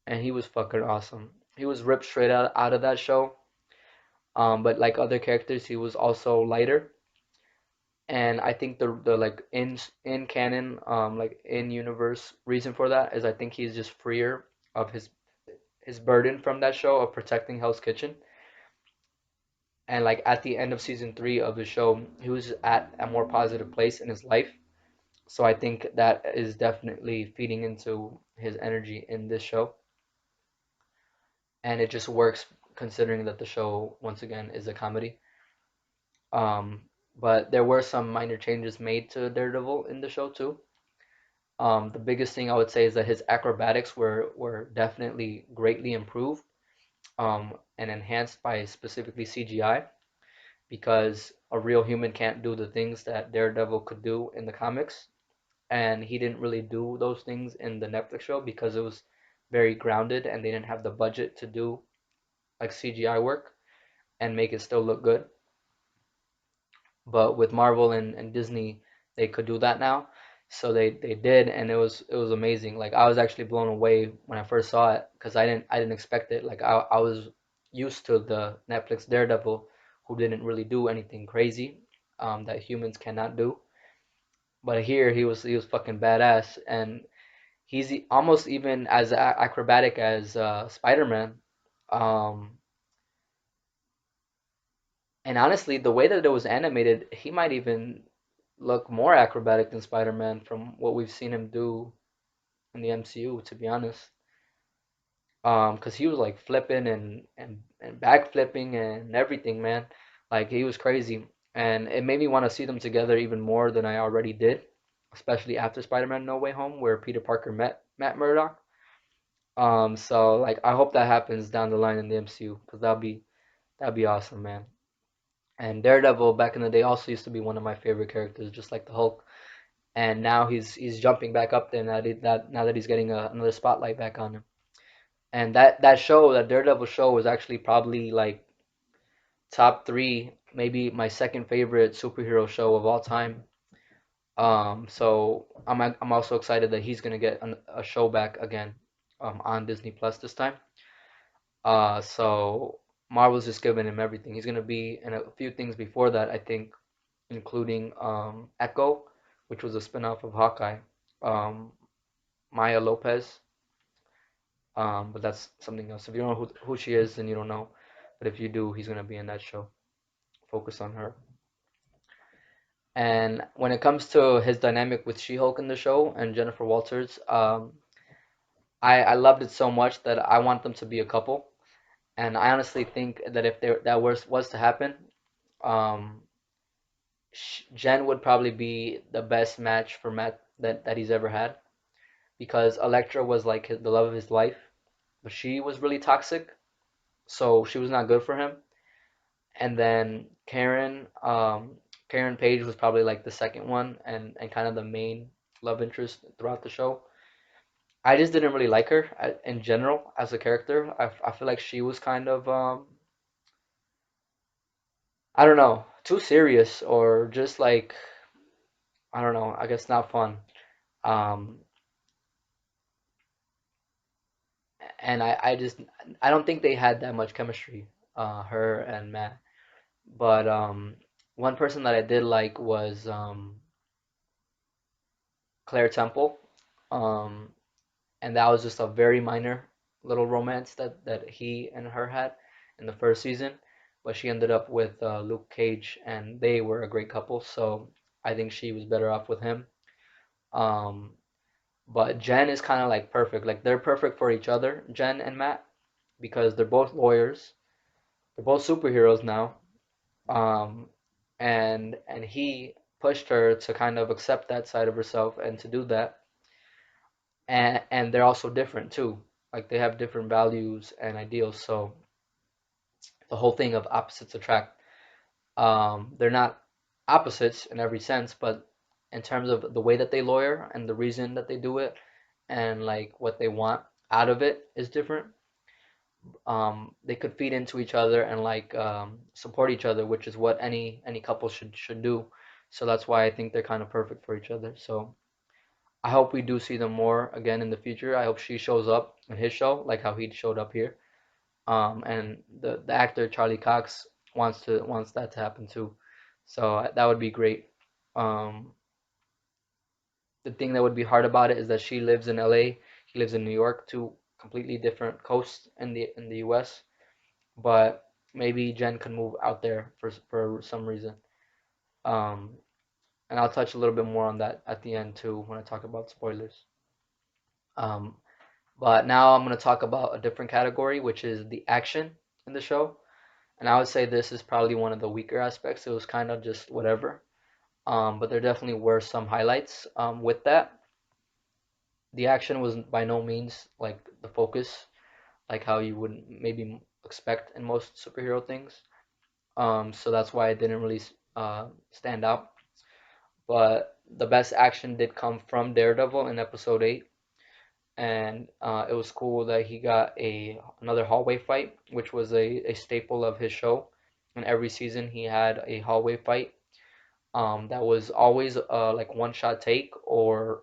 and he was fucking awesome. He was ripped straight out of that show. But like other characters, he was also lighter. And I think the like in canon, like in universe reason for that is I think he's just freer of his burden from that show of protecting Hell's Kitchen. And like at the end of season 3 of the show, he was at a more positive place in his life. So I think that is definitely feeding into his energy in this show. And it just works considering that the show once again is a comedy. Um, but there were some minor changes made to Daredevil in the show too. The biggest thing I would say is that his acrobatics were definitely greatly improved and enhanced by specifically CGI because a real human can't do the things that Daredevil could do in the comics, and he didn't really do those things in the Netflix show because it was very grounded and they didn't have the budget to do like CGI work and make it still look good. But with Marvel and Disney, they could do that now. So they did, and it was amazing. Like I was actually blown away when I first saw it because I didn't expect it. Like I was used to the Netflix Daredevil, who didn't really do anything crazy, that humans cannot do. But here he was fucking badass, and he's almost even as acrobatic as Spider-Man. Um, and honestly, the way that it was animated, he might even look more acrobatic than Spider-Man from what we've seen him do in the MCU, to be honest. Because he was like flipping and back flipping and everything, man. Like he was crazy, and it made me want to see them together even more than I already did, especially after Spider-Man No Way Home, where Peter Parker met Matt Murdock. So like I hope that happens down the line in the MCU, because that'd be awesome, man. And Daredevil back in the day also used to be one of my favorite characters, just like the Hulk. And now he's jumping back up there now that he's getting another spotlight back on him. And that show, that Daredevil show, was actually probably like top three, maybe my second favorite superhero show of all time. So I'm also excited that he's gonna get a show back again, on Disney Plus this time. So Marvel's just giving him everything. He's gonna be in a few things before that, I think, including Echo, which was a spinoff of Hawkeye. Um, Maya Lopez. But that's something else. If you don't know who she is, then you don't know. But if you do, he's gonna be in that show. Focus on her. And when it comes to his dynamic with She-Hulk in the show and Jennifer Walters, I loved it so much that I want them to be a couple. And I honestly think that if that was to happen, um, Jen would probably be the best match for Matt that he's ever had, because Elektra was like the love of his life, but she was really toxic, so she was not good for him. And then Karen Page was probably like the second one, and kind of the main love interest throughout the show. I just didn't really like her in general as a character. I feel like she was kind of I don't know, too serious, or just like, I don't know, I guess not fun. Um, and I don't think they had that much chemistry, her and Matt. But one person that I did like was Claire Temple. Um, and that was just a very minor little romance that he and her had in the first season. But she ended up with Luke Cage, and they were a great couple. So I think she was better off with him. Um, but Jen is kind of like perfect. Like they're perfect for each other, Jen and Matt, because they're both lawyers. They're both superheroes now. Um, and he pushed her to kind of accept that side of herself and to do that. And they're also different too. Like they have different values and ideals. So the whole thing of opposites attract. They're not opposites in every sense, but in terms of the way that they lawyer and the reason that they do it, and like what they want out of it is different. They could feed into each other and like support each other, which is what any couple should do. So that's why I think they're kind of perfect for each other. So I hope we do see them more again in the future. I hope she shows up in his show, like how he showed up here. And the actor Charlie Cox wants that to happen too. So that would be great. Um, the thing that would be hard about it is that she lives in LA, he lives in New York, two completely different coasts in the US. But maybe Jen can move out there for some reason. Um, and I'll touch a little bit more on that at the end too when I talk about spoilers. Um, but now I'm going to talk about a different category, which is the action in the show. And I would say this is probably one of the weaker aspects. It was kind of just whatever. But there definitely were some highlights with that. The action was by no means like the focus, like how you would maybe expect in most superhero things. So that's why it didn't really stand out. But the best action did come from Daredevil in episode 8, and it was cool that he got another hallway fight, which was a staple of his show. And every season he had a hallway fight. that was always like one shot take or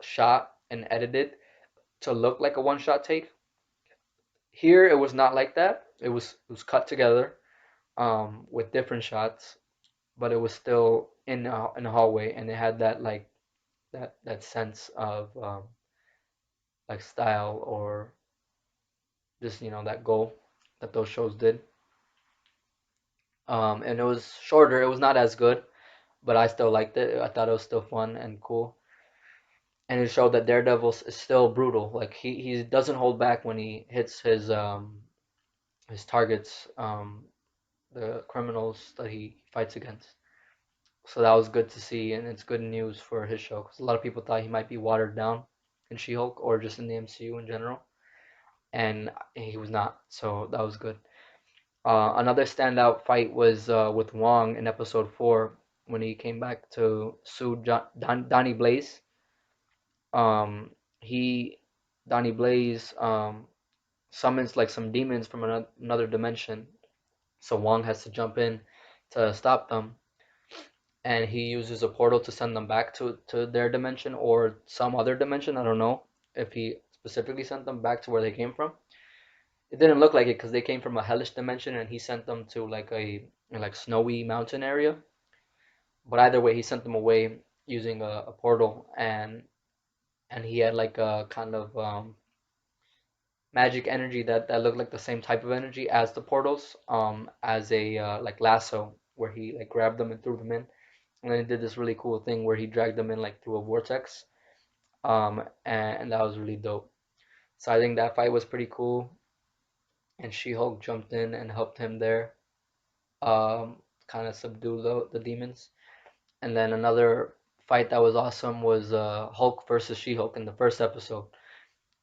shot and edited to look like a one shot take. Here it was not like that. It was cut together with different shots, but it was still in a hallway, and it had that like that sense of like style or just that goal that those shows did. And it was shorter. It was not as good, but I still liked it. I thought it was still fun and cool. And it showed that Daredevil is still brutal. Like he doesn't hold back when he hits his targets, the criminals that he fights against. So that was good to see, and it's good news for his show because a lot of people thought he might be watered down in She-Hulk or just in the MCU in general, and he was not. So that was good. Another standout fight was with Wong in episode 4 when he came back to sue Donnie Blaze. Um, he Donnie Blaze summons like some demons from another dimension, so Wong has to jump in to stop them, and he uses a portal to send them back to their dimension or some other dimension. I don't know if he specifically sent them back to where they came from. It didn't look like it because they came from a hellish dimension, and he sent them to like a like snowy mountain area. But either way, he sent them away using a portal, and he had like a kind of magic energy that looked like the same type of energy as the portals, as a like lasso where he like grabbed them and threw them in. And then he did this really cool thing where he dragged them in like through a vortex, and that was really dope. So I think that fight was pretty cool, and She-Hulk jumped in and helped him there, kind of subdue the demons. And then another fight that was awesome was Hulk versus She-Hulk in the first episode.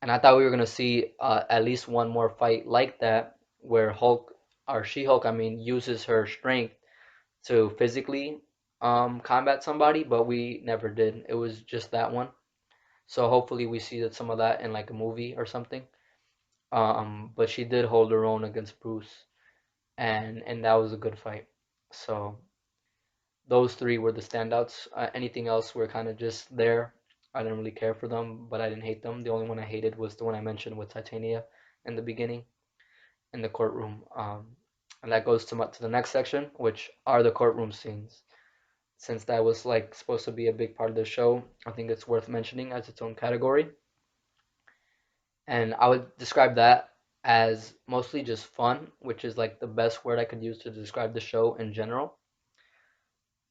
And I thought we were gonna see at least one more fight like that, where Hulk or She-Hulk, I mean, uses her strength to physically combat somebody, but we never did. It was just that one. So hopefully we see that some of that in like a movie or something. But she did hold her own against Bruce, and that was a good fight. So those three were the standouts. Anything else were kind of just there. I didn't really care for them, but I didn't hate them. The only one I hated was the one I mentioned with Titania in the beginning in the courtroom. And that goes to the next section, which are the courtroom scenes. Since that was like supposed to be a big part of the show, I think it's worth mentioning as its own category. And I would describe that as mostly just fun, which is like the best word I could use to describe the show in general.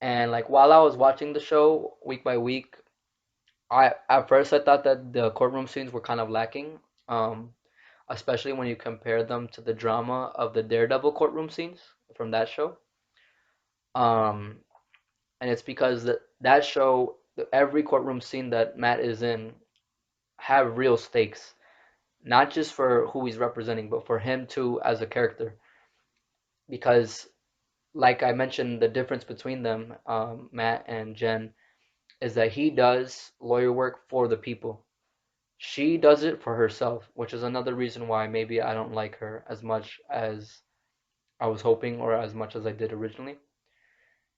And like while I was watching the show week by week, I at first I thought that the courtroom scenes were kind of lacking, um, especially when you compare them to the drama of the Daredevil courtroom scenes from that show. Um, and it's because that show, every courtroom scene that Matt is in, have real stakes, not just for who he's representing, but for him too as a character. Because, like I mentioned, the difference between them, Matt and Jen, is that he does lawyer work for the people. She does it for herself, which is another reason why maybe I don't like her as much as I was hoping or as much as I did originally.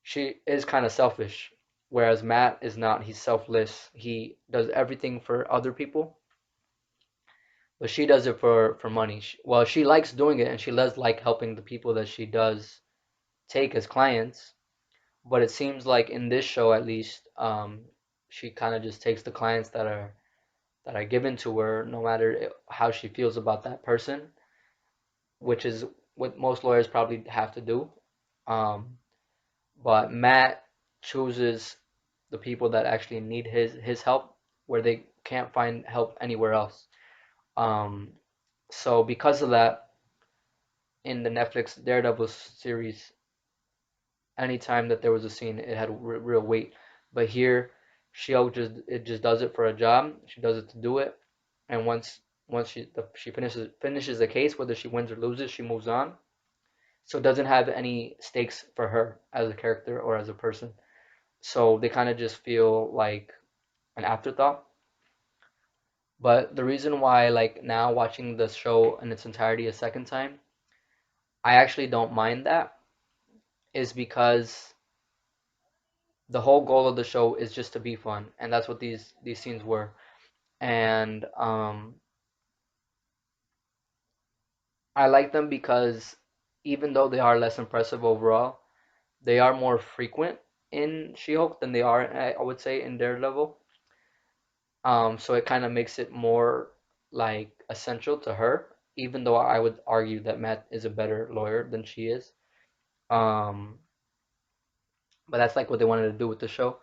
She is kind of selfish, whereas Matt is not. He's selfless. He does everything for other people, but she does it for money. Well, she likes doing it, and she does like helping the people that she does take as clients. But it seems like in this show, at least, she kind of just takes the clients that are given to her, no matter how she feels about that person, which is what most lawyers probably have to do. Um, but Matt chooses the people that actually need his help, where they can't find help anywhere else. Um, so because of that, in the Netflix Daredevil series, anytime that there was a scene, it had real weight. But here, she just does it for a job. She does it to do it, and once she finishes the case, whether she wins or loses, she moves on. So it doesn't have any stakes for her as a character or as a person. So they kind of just feel like an afterthought. But the reason why, like now watching the show in its entirety a second time, I actually don't mind that is because the whole goal of the show is just to be fun, and that's what these scenes were. And I like them because even though they are less impressive overall, they are more frequent in She-Hulk than they are, I would say, in Daredevil. So it kind of makes it more like essential to her, even though I would argue that Matt is a better lawyer than she is. Um, but that's like what they wanted to do with the show.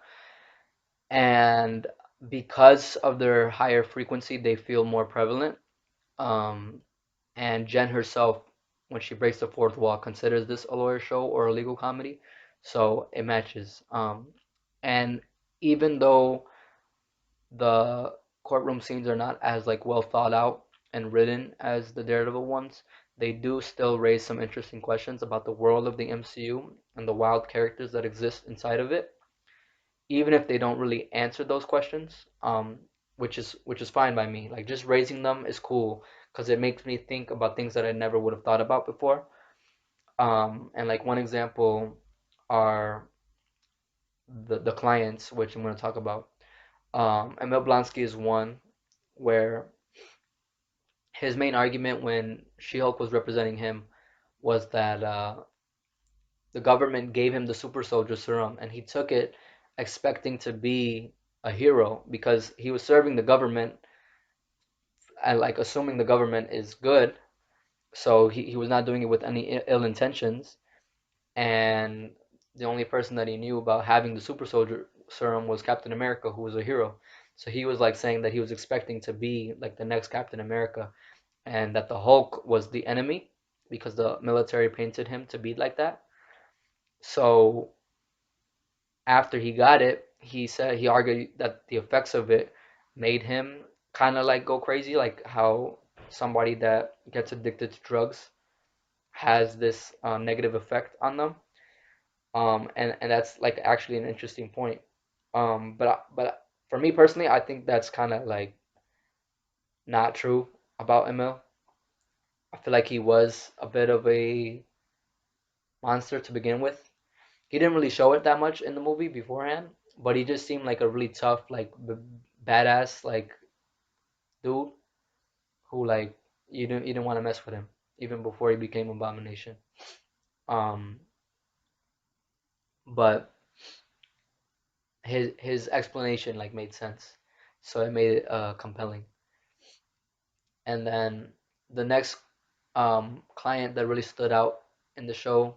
And because of their higher frequency, they feel more prevalent. Um, and Jen herself, when she breaks the fourth wall, considers this a lawyer show or a legal comedy. So it matches. And even though the courtroom scenes are not as like well thought out and written as the Daredevil ones, they do still raise some interesting questions about the world of the MCU and the wild characters that exist inside of it, even if they don't really answer those questions, which is fine by me. Like just raising them is cool because it makes me think about things that I never would have thought about before. And like one example are the clients, which I'm going to talk about. Emil Blonsky is one where his main argument when She-Hulk was representing him was that the government gave him the super soldier serum and he took it expecting to be a hero because he was serving the government and like assuming the government is good, so he was not doing it with any ill intentions. And the only person that he knew about having the super soldier serum was Captain America, who was a hero. So he was like saying that he was expecting to be like the next Captain America and that the Hulk was the enemy because the military painted him to be like that. So after he got it, he said he argued that the effects of it made him kind of like go crazy, like how somebody that gets addicted to drugs has this negative effect on them. And that's like actually an interesting point. But for me personally, I think that's kind of like not true about Emil. I feel like he was a bit of a monster to begin with. He didn't really show it that much in the movie beforehand, but he just seemed like a really tough, like badass, like dude who like you didn't want to mess with him even before he became Abomination. Um, but his explanation like made sense, so it made it compelling. And then the next client that really stood out in the show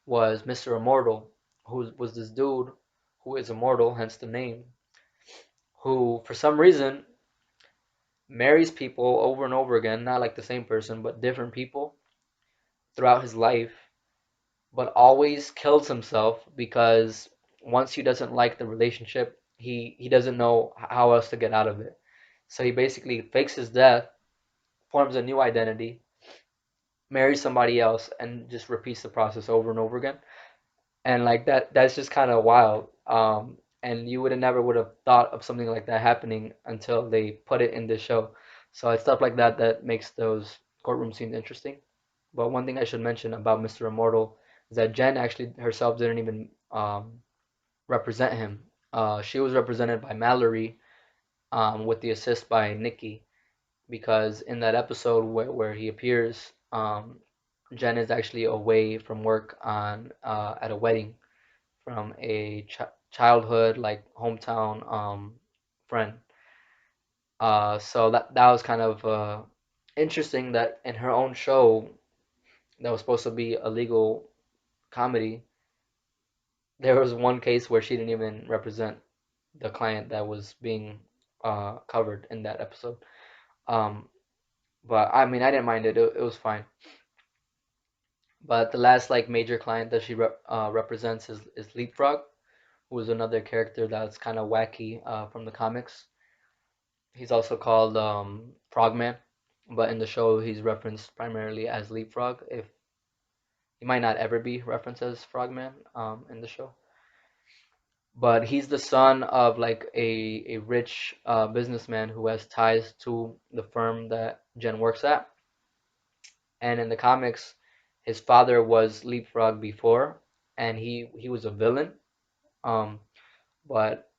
was Mr. Immortal, who was this dude who is immortal, hence the name, who for some reason marries people over and over again, not like the same person, but different people throughout his life, but always kills himself because once he doesn't like the relationship, he doesn't know how else to get out of it. So he basically fakes his death, forms a new identity, marries somebody else, and just repeats the process over and over again. And like that's just kind of wild. And you would have never would have thought of something like that happening until they put it in this show. So it's stuff like that that makes those courtroom scenes interesting. But one thing I should mention about Mr. Immortal is that Jen actually herself didn't even represent him. She was represented by Mallory, with the assist by Nikki, because in that episode where he appears, Jen is actually away from work on at a wedding from a childhood like hometown friend. So that was kind of interesting that in her own show that was supposed to be a legal comedy, there was one case where she didn't even represent the client that was being covered in that episode. Um, but I mean, I didn't mind it. It was fine. But the last like major client that she represents is Leapfrog, who is another character that's kind of wacky from the comics. He's also called Frogman, but in the show he's referenced primarily as Leapfrog. If he might not ever be referenced as Frogman in the show, but he's the son of like a rich businessman who has ties to the firm that Jen works at. And in the comics, his father was Leapfrog before, and he was a villain. Um, but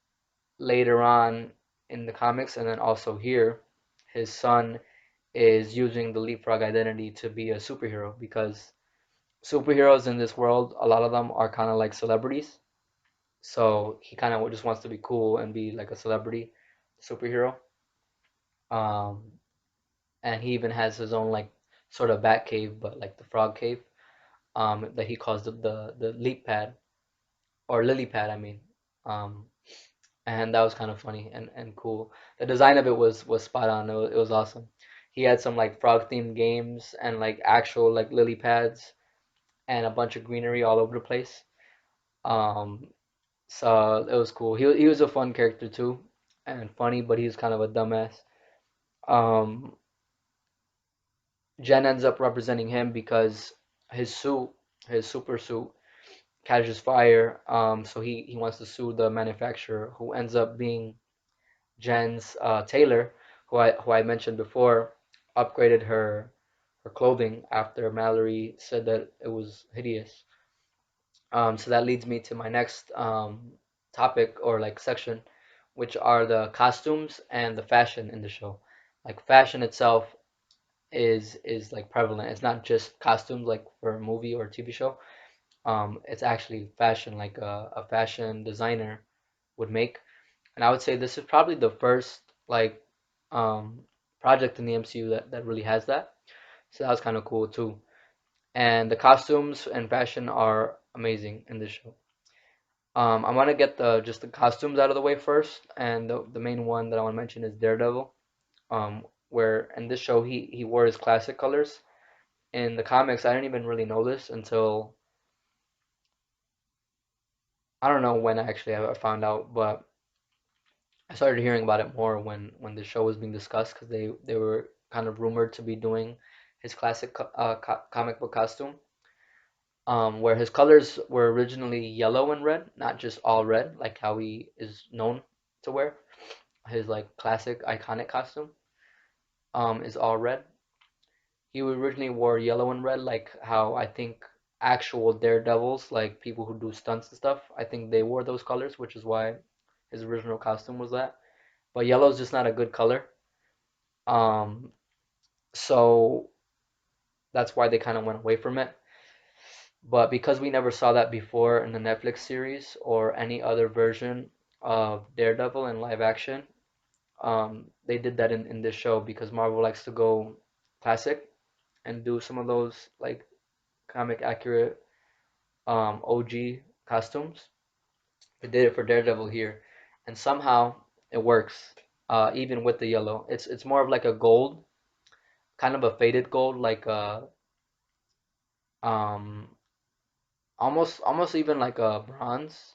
later on in the comics and then also here, his son is using the Leapfrog identity to be a superhero because superheroes in this world, a lot of them are kind of like celebrities. So he kind of just wants to be cool and be like a celebrity superhero. Um, and he even has his own like sort of bat cave, but like the frog cave, that he calls the leap pad or lily pad, I mean. Um, and that was kind of funny and cool. The design of it was spot on. It was awesome. He had some like frog themed games and like actual like lily pads and a bunch of greenery all over the place. Um, so it was cool. He was a fun character too and funny, but he was kind of a dumbass. Um, Jen ends up representing him because his suit, his super suit, catches fire. So he wants to sue the manufacturer, who ends up being Jen's tailor, who I mentioned before, upgraded her clothing after Mallory said that it was hideous. So that leads me to my next topic or like section, which are the costumes and the fashion in the show. Like fashion itself is like prevalent. It's not just costumes like for a movie or a TV show. It's actually fashion like a fashion designer would make. And I would say this is probably the first like um, project in the MCU that really has that. So that was kind of cool too. And the costumes and fashion are amazing in this show. I'm gonna get the just the costumes out of the way first, and the main one that I want to mention is Daredevil. Where in this show he wore his classic colors. In the comics, I didn't even really know this until I don't know when actually I found out, but I started hearing about it more when the show was being discussed because they were kind of rumored to be doing his classic comic book costume, where his colors were originally yellow and red, not just all red like how he is known to wear. His like classic iconic costume is all red. He originally wore yellow and red like how I think actual daredevils, like people who do stunts and stuff, I think they wore those colors, which is why his original costume was that. But yellow is just not a good color. Um, so that's why they kind of went away from it. But because we never saw that before in the Netflix series or any other version of Daredevil in live action, they did that in this show because Marvel likes to go classic and do some of those like comic accurate OG costumes. They did it for Daredevil here, and somehow it works. Even with the yellow, it's more of like a gold, kind of a faded gold, like a um almost even like a bronze,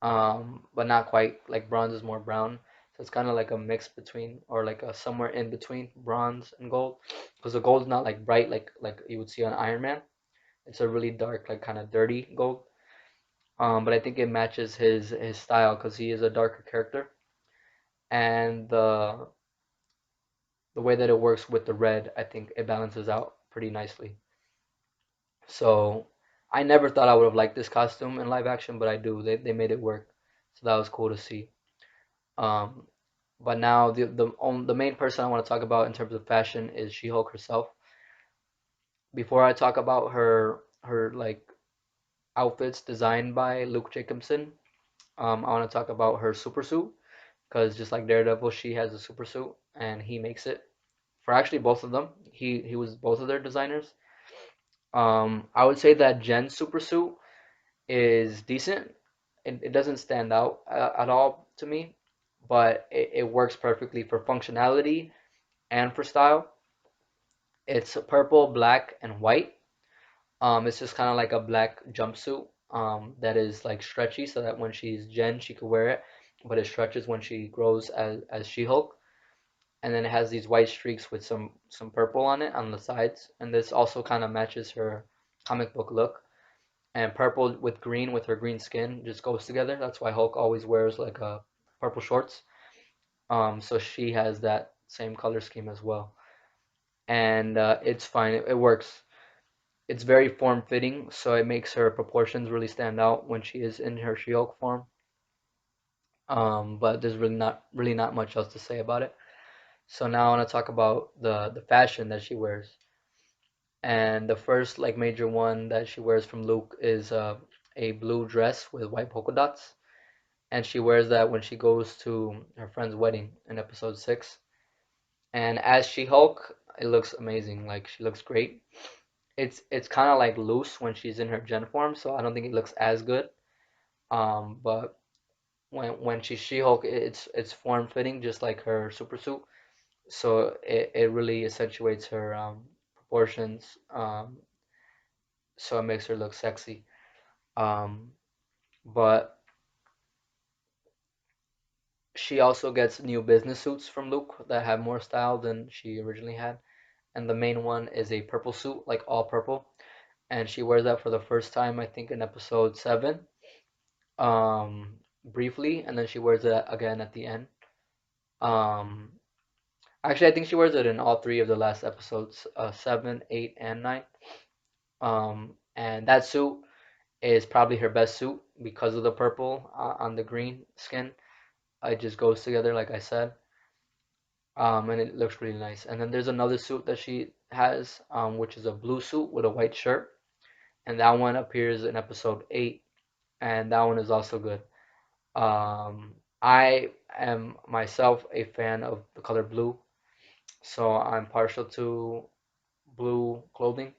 but not quite. Like bronze is more brown, so it's kind of like a mix between or like a somewhere in between bronze and gold, because the gold's not like bright like you would see on Iron Man. It's a really dark, like kind of dirty gold. But I think it matches his style because he is a darker character, and the way that it works with the red, I think it balances out pretty nicely. So I never thought I would have liked this costume in live action, but I do. They made it work, so that was cool to see. Um, but now the main person I want to talk about in terms of fashion is She-Hulk herself. Before I talk about her like outfits designed by Luke Jacobson, I want to talk about her super suit because just like Daredevil, she has a super suit and he makes it for actually both of them. He was both of their designers. I would say that Jen's super suit is decent. It doesn't stand out at all to me, but it works perfectly for functionality and for style. It's purple, black, and white. It's just kind of like a black jumpsuit that is like stretchy so that when she's Jen, she could wear it, but it stretches when she grows as She-Hulk. And then it has these white streaks with some purple on it on the sides, and this also kind of matches her comic book look. And purple with green with her green skin just goes together. That's why Hulk always wears like purple shorts. So she has that same color scheme as well, and it's fine. It works. It's very form fitting, so it makes her proportions really stand out when she is in her She-Hulk form. But there's really not much else to say about it. So now I want to talk about the fashion that she wears. And the first like major one that she wears from Luke is a blue dress with white polka dots, and she wears that when she goes to her friend's wedding in episode 6. And as She-Hulk, it looks amazing. Like she looks great. It's kind of like loose when she's in her Gen form, so I don't think it looks as good. But when she's She-Hulk, it's form fitting, just like her super suit. So it really accentuates her proportions. So it makes her look sexy. Um, but she also gets new business suits from Luke that have more style than she originally had. And the main one is a purple suit, like all purple. And she wears that for the first time, I think, in episode 7, briefly, and then she wears it again at the end. Um, Actually, I think she wears it in all three of the last episodes, 7, 8, and 9. And that suit is probably her best suit because of the purple on the green skin. It just goes together, like I said. And it looks really nice. And then there's another suit that she has, which is a blue suit with a white shirt, and that one appears in episode 8, and that one is also good. I am myself a fan of the color blue, so I'm partial to blue clothing.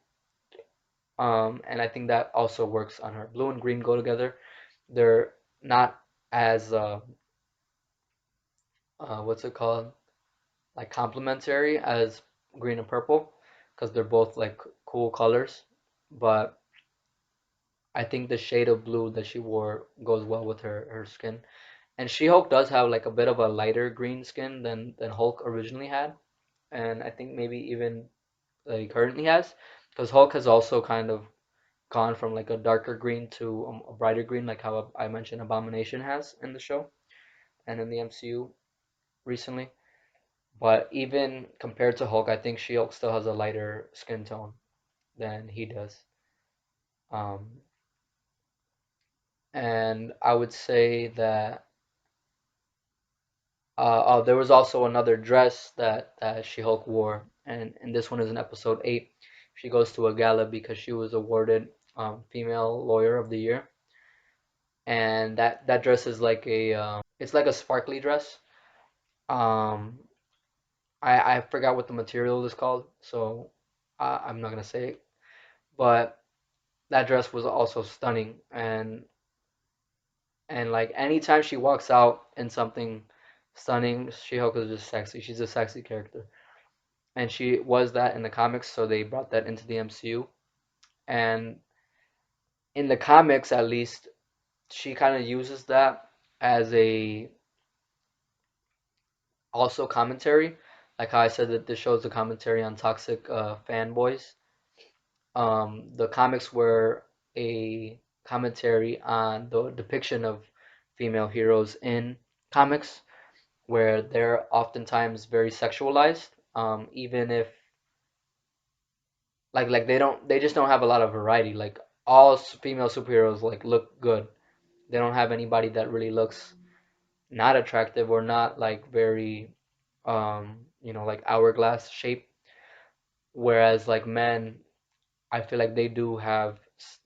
And I think that also works on her. Blue and green go together. They're not as what's it called? Like complementary as green and purple, because they're both like cool colors. But I think the shade of blue that she wore goes well with her skin. And She-Hulk does have like a bit of a lighter green skin than Hulk originally had, and I think maybe even he currently has, because Hulk has also kind of gone from like a darker green to a brighter green, like how I mentioned Abomination has in the show and in the MCU recently. But even compared to Hulk, I think She-Hulk still has a lighter skin tone than he does. Um, and I would say that there was also another dress that She-Hulk wore, and this one is in episode 8. She goes to a gala because she was awarded Female Lawyer of the Year, and that dress is like a it's like a sparkly dress. Um, I forgot what the material is called, so I'm not gonna say it. But that dress was also stunning, and like anytime she walks out in something stunning, She-Hulk is just sexy. She's a sexy character. And she was that in the comics, so they brought that into the MCU. And in the comics, at least, she kind of uses that as a also commentary, like how I said that this shows a commentary on toxic fanboys. The comics were a commentary on the depiction of female heroes in comics, where they're oftentimes very sexualized, even if they just don't have a lot of variety. Like all female superheroes like look good. They don't have anybody that really looks not attractive or not like very like hourglass shape. Whereas like men, I feel like they do have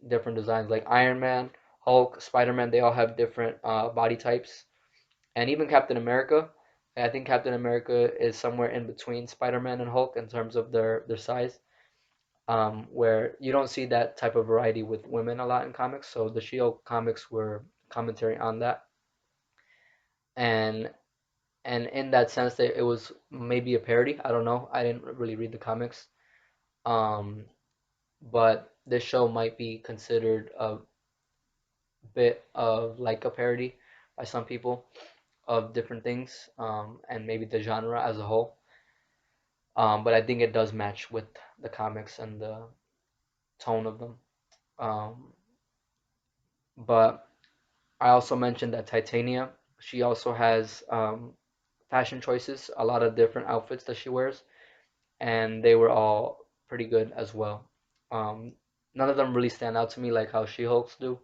different designs. Like Iron Man, Hulk, Spider-Man, they all have different body types, and even Captain America. I think Captain America is somewhere in between Spider-Man and Hulk in terms of their size. Where you don't see that type of variety with women a lot in comics. So the She-Hulk comics were commentary on that, and in that sense, it was maybe a parody. I don't know. I didn't really read the comics, um, but this show might be considered a bit of like a parody by some people of different things, and maybe the genre as a whole. But I think it does match with the comics and the tone of them. Um, but I also mentioned that Titania, she also has fashion choices, a lot of different outfits that she wears, and they were all pretty good as well. none of them really stand out to me like how She-Hulk's do.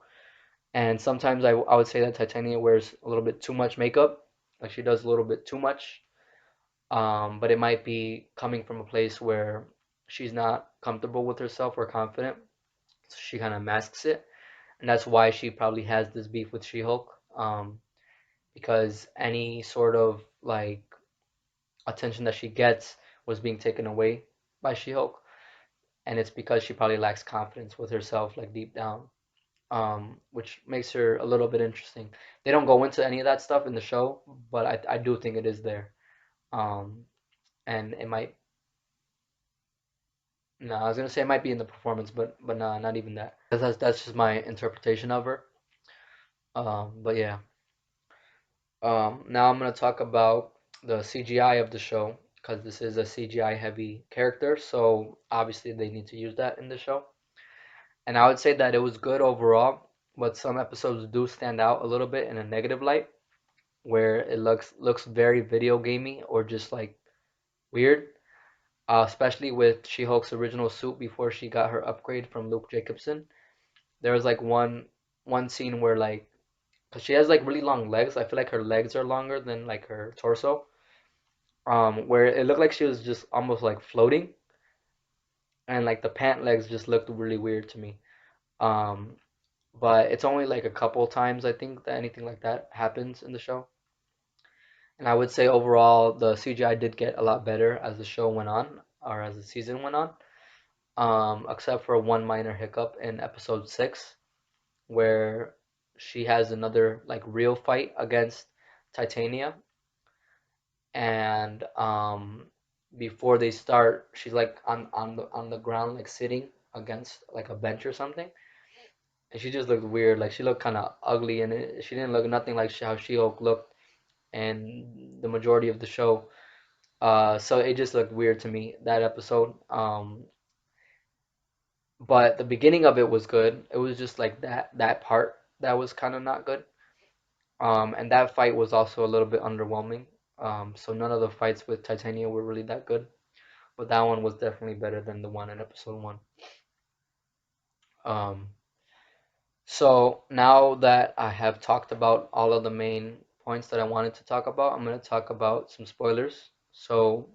And sometimes I would say that Titania wears a little bit too much makeup, like she does a little bit too much. But it might be coming from a place where she's not comfortable with herself or confident, so she kind of masks it, and that's why she probably has this beef with She-Hulk. Because any sort of like attention that she gets was being taken away by She-Hulk, and it's because she probably lacks confidence with herself, like deep down, which makes her a little bit interesting. They don't go into any of that stuff in the show, but I do think it is there. Um, and it might, no, I was gonna say it might be in the performance, but no, not even that. That's just my interpretation of her. But yeah. Now I'm gonna talk about the CGI of the show because this is a CGI heavy character, so obviously they need to use that in the show. And I would say that it was good overall, but some episodes do stand out a little bit in a negative light, where it looks very video gamey or just like weird. Especially with She-Hulk's original suit before she got her upgrade from Luke Jacobson. There was like one scene where like, cause she has like really long legs. I feel like her legs are longer than like her torso. Where it looked like she was just almost like floating, and like the pant legs just looked really weird to me. Um, but it's only like a couple times I think that anything like that happens in the show. And I would say overall the CGI did get a lot better as the show went on or as the season went on. Except for one minor hiccup in episode 6 where she has another like real fight against Titania, and before they start she's like on the ground like sitting against like a bench or something, and she just looked weird, like she looked kind of ugly, and she didn't look nothing like how She-Hulk looked and the majority of the show. So it just looked weird to me that episode. But the beginning of it was good. It was just like that part that was kind of not good. And that fight was also a little bit underwhelming. So none of the fights with Titania were really that good, but that one was definitely better than the one in episode 1. Um, so now that I have talked about all of the main points that I wanted to talk about, I'm going to talk about some spoilers. So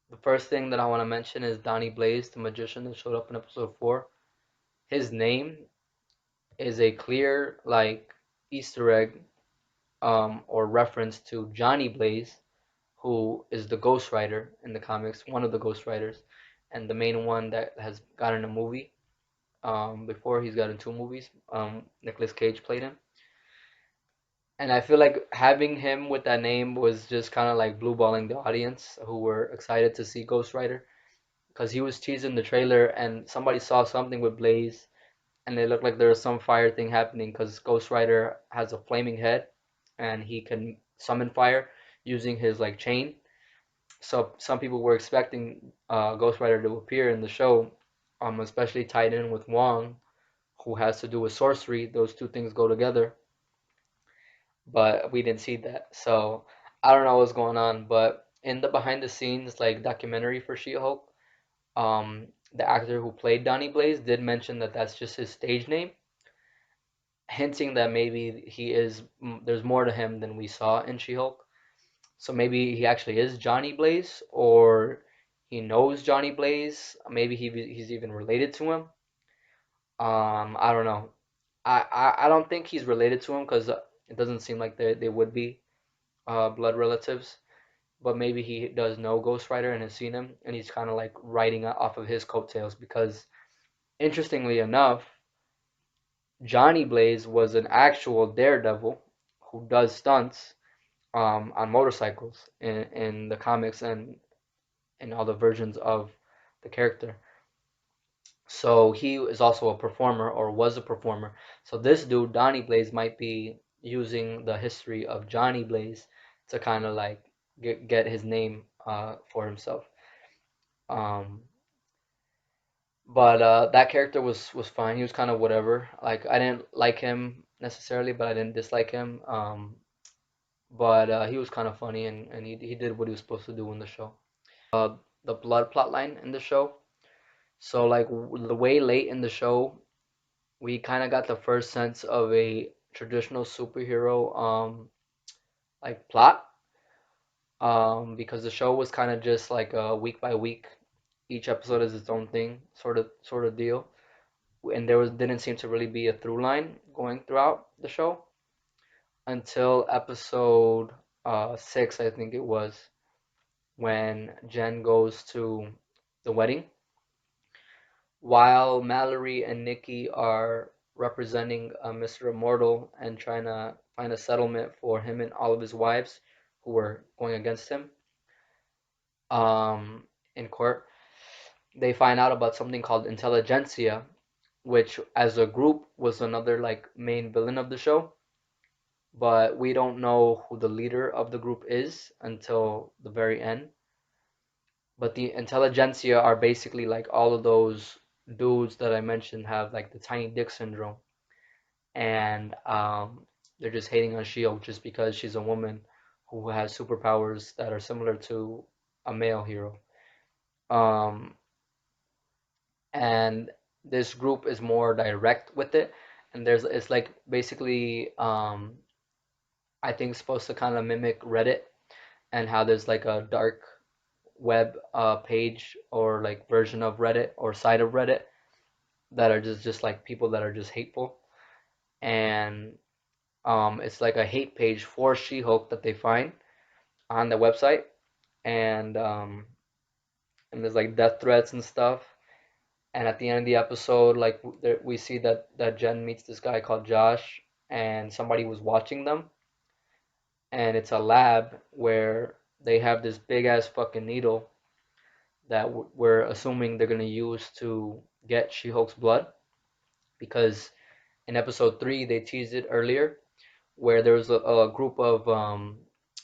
the first thing that I want to mention is Donnie Blaze, the magician that showed up in episode 4. His name is a clear like Easter egg, or reference to Johnny Blaze, who is the Ghost Rider in the comics, one of the Ghost Riders, and the main one that has gotten a movie. Before he's gotten 2 movies. Nicolas Cage played him, and I feel like having him with that name was just kind of like blue balling the audience who were excited to see Ghost Rider because he was teased in the trailer, and somebody saw something with Blaze, and it looked like there was some fire thing happening because Ghost Rider has a flaming head, and he can summon fire using his like chain. So some people were expecting Ghost Rider to appear in the show, especially tied in with Wong, who has to do with sorcery. Those two things go together, but we didn't see that. So I don't know what's going on. But in the behind the scenes like documentary for She-Hulk, the actor who played Donnie Blaze did mention that that's just his stage name, hinting that maybe he is there's more to him than we saw in She-Hulk. So maybe he actually is Johnny Blaze, or he knows Johnny Blaze. Maybe he's even related to him. I don't know. I don't think he's related to him because it doesn't seem like they would be blood relatives. But maybe he does know Ghost Rider and has seen him, and he's kind of like riding off of his coattails because, interestingly enough, Johnny Blaze was an actual daredevil who does stunts on motorcycles in the comics and in all the versions of the character. So he is also a performer or was a performer. So this dude, Donnie Blaze, might be using the history of Johnny Blaze to kind of like get his name for himself. Um, but that character was fine. He was kind of whatever. Like I didn't like him necessarily, but I didn't dislike him. But he was kind of funny, and he did what he was supposed to do in the show. The blood plot line in the show. So like the way late in the show, we kind of got the first sense of a traditional superhero like plot because the show was kind of just like a week by week, each episode is its own thing sort of deal, and there was didn't seem to really be a through line going throughout the show until episode 6, I think it was, when Jen goes to the wedding while Mallory and Nikki are representing Mr. Immortal and trying to find a settlement for him and all of his wives who were going against him um, in court. They find out about something called intelligentsia, which as a group was another like main villain of the show, but we don't know who the leader of the group is until the very end. But the intelligentsia are basically like all of those dudes that I mentioned have like the tiny dick syndrome, and they're just hating on Shield just because she's a woman who has superpowers that are similar to a male hero. Um, and this group is more direct with it, and there's it's like basically I think supposed to kind of mimic Reddit and how there's like a dark web page or like version of Reddit or side of Reddit that are just like people that are just hateful, and it's like a hate page for She-Hulk that they find on the website, and there's like death threats and stuff. And at the end of the episode, like there, we see that Jen meets this guy called Josh, and somebody was watching them, and it's a lab where they have this big ass fucking needle that we're assuming they're gonna use to get She-Hulk's blood, because in episode 3 they teased it earlier where there was a group of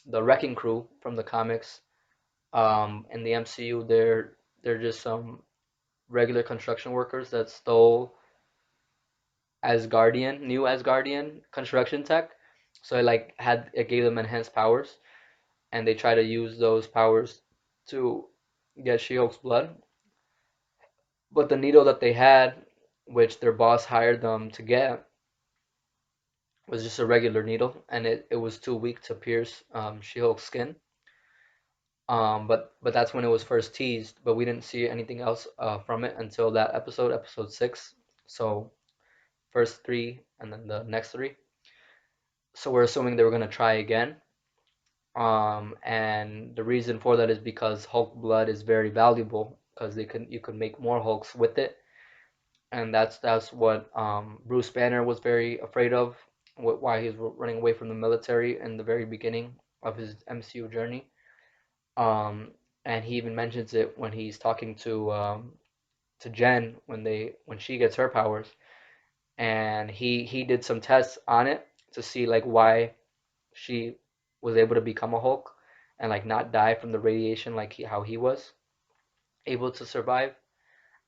the Wrecking Crew from the comics. In the MCU, they're just some regular construction workers that stole new Asgardian construction tech. So it gave them enhanced powers, and they try to use those powers to get She-Hulk's blood. But the needle that they had, which their boss hired them to get, was just a regular needle, and it was too weak to pierce She-Hulk's skin. But that's when it was first teased, but we didn't see anything else from it until that episode, episode 6. So first 3 and then the next 3. So we're assuming they were gonna try again. And the reason for that is because Hulk blood is very valuable because you could make more Hulks with it, and that's what Bruce Banner was very afraid of, why he was running away from the military in the very beginning of his MCU journey. Um, and he even mentions it when he's talking to Jen when she gets her powers, and he did some tests on it to see like why she was able to become a Hulk and like not die from the radiation like how he was able to survive,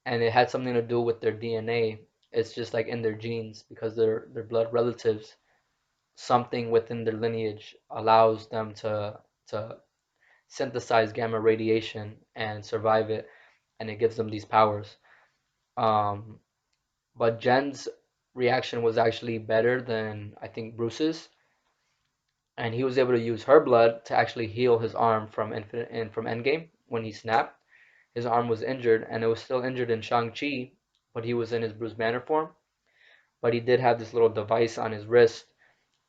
and it had something to do with their DNA. It's just like in their genes because they're blood relatives. Something within their lineage allows them to synthesize gamma radiation and survive it, and it gives them these powers. Um, but Jen's reaction was actually better than I think Bruce's, and he was able to use her blood to actually heal his arm from Infinite and from Endgame when he snapped. His arm was injured, and it was still injured in Shang-Chi, but he was in his Bruce Banner form. But he did have this little device on his wrist,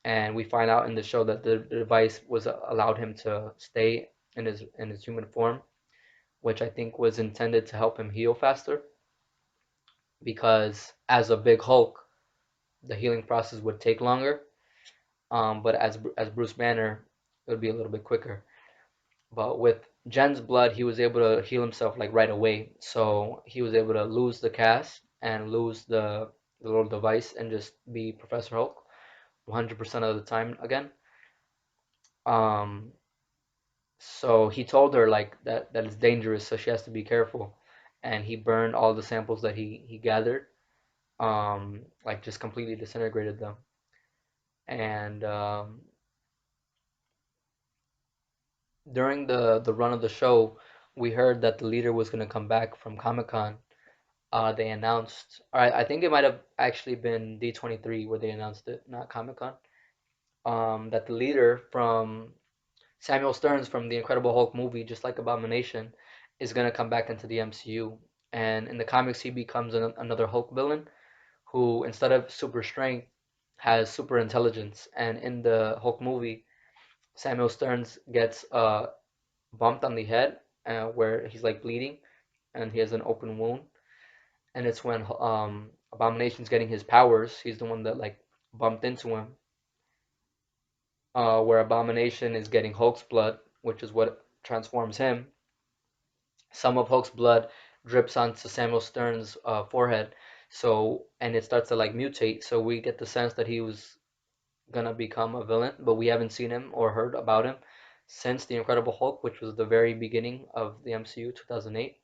and we find out in the show that the device was allowed him to stay in his human form, which I think was intended to help him heal faster. Because as a big Hulk, the healing process would take longer. But as Bruce Banner, it would be a little bit quicker. But with Jen's blood, he was able to heal himself like right away. So he was able to lose the cast and lose the little device and just be Professor Hulk 100% of the time again. Um, so he told her like that it's dangerous, so she has to be careful. And he burned all the samples that he gathered, like just completely disintegrated them. And during the run of the show, we heard that the leader was gonna come back from Comic Con They announced, or I think it might have actually been D23 where they announced it, not Comic Con. That the leader from Samuel Stearns from the Incredible Hulk movie, just like Abomination, is gonna come back into the MCU. And in the comics, he becomes another Hulk villain who, instead of super strength, has super intelligence. And in the Hulk movie, Samuel Stearns gets bumped on the head where he's like bleeding and he has an open wound. And it's when Abomination's getting his powers. He's the one that like bumped into him. Where Abomination is getting Hulk's blood, which is what transforms him. Some of Hulk's blood drips onto Samuel Stern's forehead, so and it starts to like mutate. So we get the sense that he was gonna become a villain, but we haven't seen him or heard about him since the Incredible Hulk, which was the very beginning of the MCU, 2008.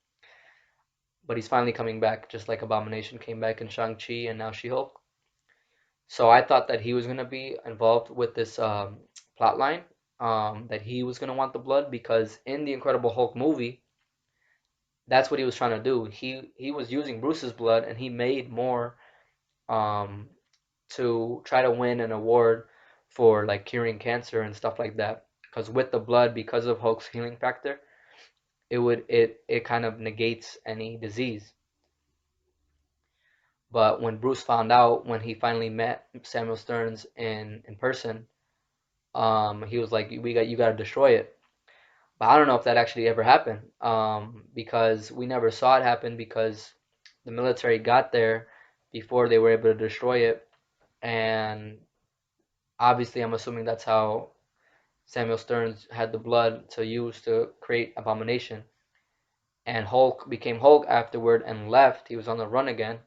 But he's finally coming back, just like Abomination came back in Shang-Chi and now She-Hulk. So I thought that he was gonna be involved with this plot line, that he was gonna want the blood because in the Incredible Hulk movie, that's what he was trying to do. He was using Bruce's blood, and he made more um, to try to win an award for like curing cancer and stuff like that. Because with the blood, because of Hulk's healing factor, it kind of negates any disease. But when Bruce found out, when he finally met Samuel Stearns in person, he was like, "We got you got to destroy it." But I don't know if that actually ever happened, because we never saw it happen because the military got there before they were able to destroy it. And obviously, I'm assuming that's how Samuel Stearns had the blood to use to create Abomination. And Hulk became Hulk afterward and left. He was on the run again.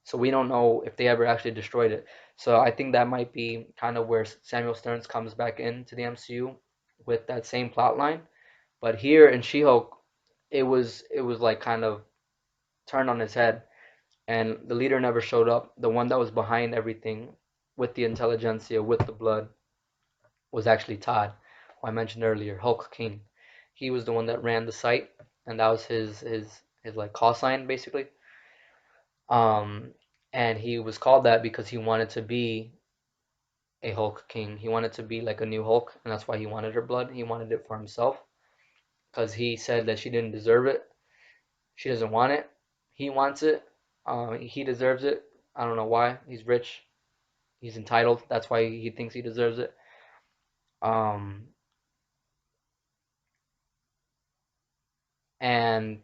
So we don't know if they ever actually destroyed it. So I think that might be kind of where Samuel Stearns comes back into the MCU with that same plot line. But here in She-Hulk, it was like kind of turned on his head, and the leader never showed up. The one that was behind everything, with the intelligentsia, with the blood, was actually Todd, who I mentioned earlier, Hulk King. He was the one that ran the site, and that was his like call sign basically. Um, and he was called that because he wanted to be a Hulk King. He wanted to be like a new Hulk, and that's why he wanted her blood. He wanted it for himself because he said that she didn't deserve it. She doesn't want it. He wants it. He deserves it. I don't know why. He's rich. He's entitled. That's why he thinks he deserves it. Um, and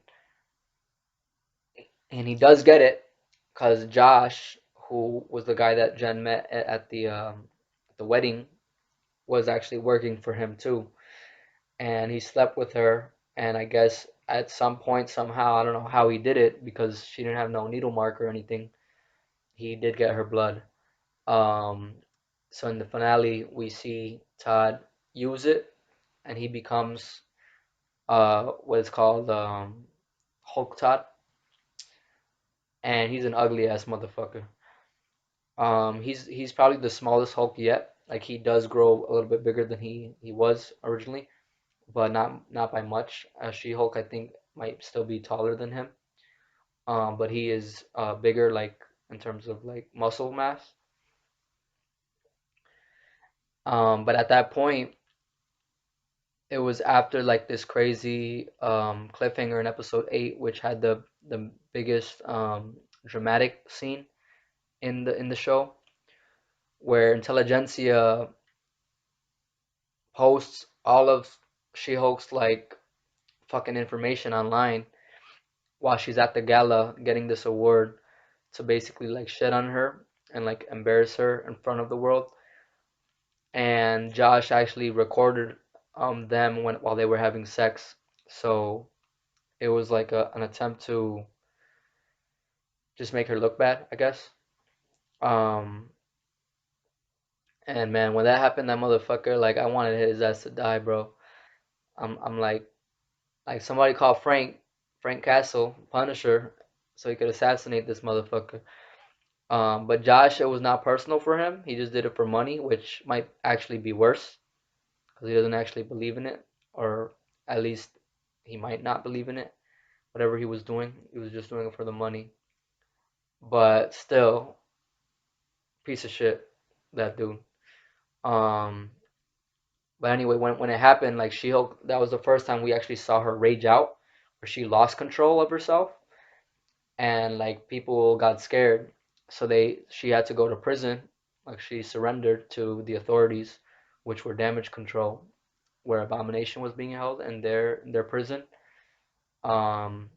and he does get it because Josh, who was the guy that Jen met at the wedding, was actually working for him too, and he slept with her. And I guess at some point, somehow, I don't know how he did it because she didn't have no needle mark or anything. He did get her blood. Um, so in the finale, we see Todd use it, and he becomes what is called Hulk Todd, and he's an ugly ass motherfucker. He's probably the smallest Hulk yet. Like he does grow a little bit bigger than he was originally, but not by much. She-Hulk I think might still be taller than him. But he is bigger like in terms of like muscle mass. But at that point, it was after like this crazy cliffhanger in episode 8, which had the biggest dramatic scene in the show, where Intelligentsia posts all of She-Hulk's like fucking information online while she's at the gala getting this award to basically like shit on her and like embarrass her in front of the world. And Josh actually recorded them while they were having sex. So it was like an attempt to just make her look bad, I guess. Um, and man, when that happened, that motherfucker, like, I wanted his ass to die, bro. I'm like somebody call Frank Castle, Punisher, so he could assassinate this motherfucker. But Josh, it was not personal for him. He just did it for money, which might actually be worse because he doesn't actually believe in it, or at least he might not believe in it. Whatever he was doing, he was just doing it for the money. but still, piece of shit, that dude. Um, but anyway, when it happened, like She-Hulk, that was the first time we actually saw her rage out, where she lost control of herself, and like people got scared, so she had to go to prison. Like she surrendered to the authorities, which were damage control, where Abomination was being held in their prison. Um,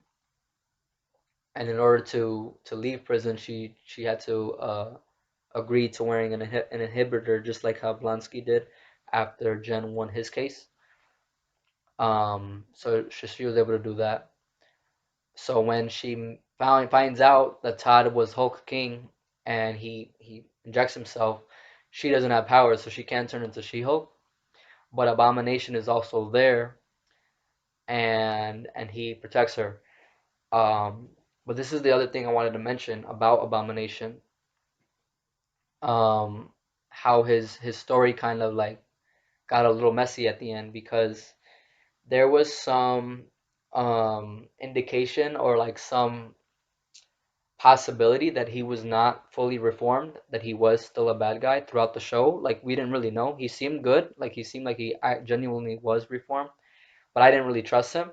and in order to leave prison, she had to agree to wearing an inhibitor, just like how Blonsky did after Jen won his case. So she was able to do that. So when she finds out that Todd was Hulk King and he injects himself, she doesn't have powers, so she can't turn into She-Hulk. But Abomination is also there, and he protects her. Um, but this is the other thing I wanted to mention about Abomination. Um, how his story kind of like got a little messy at the end because there was some indication or like some possibility that he was not fully reformed, that he was still a bad guy throughout the show. Like we didn't really know. He seemed good, like he seemed like he genuinely was reformed, but I didn't really trust him,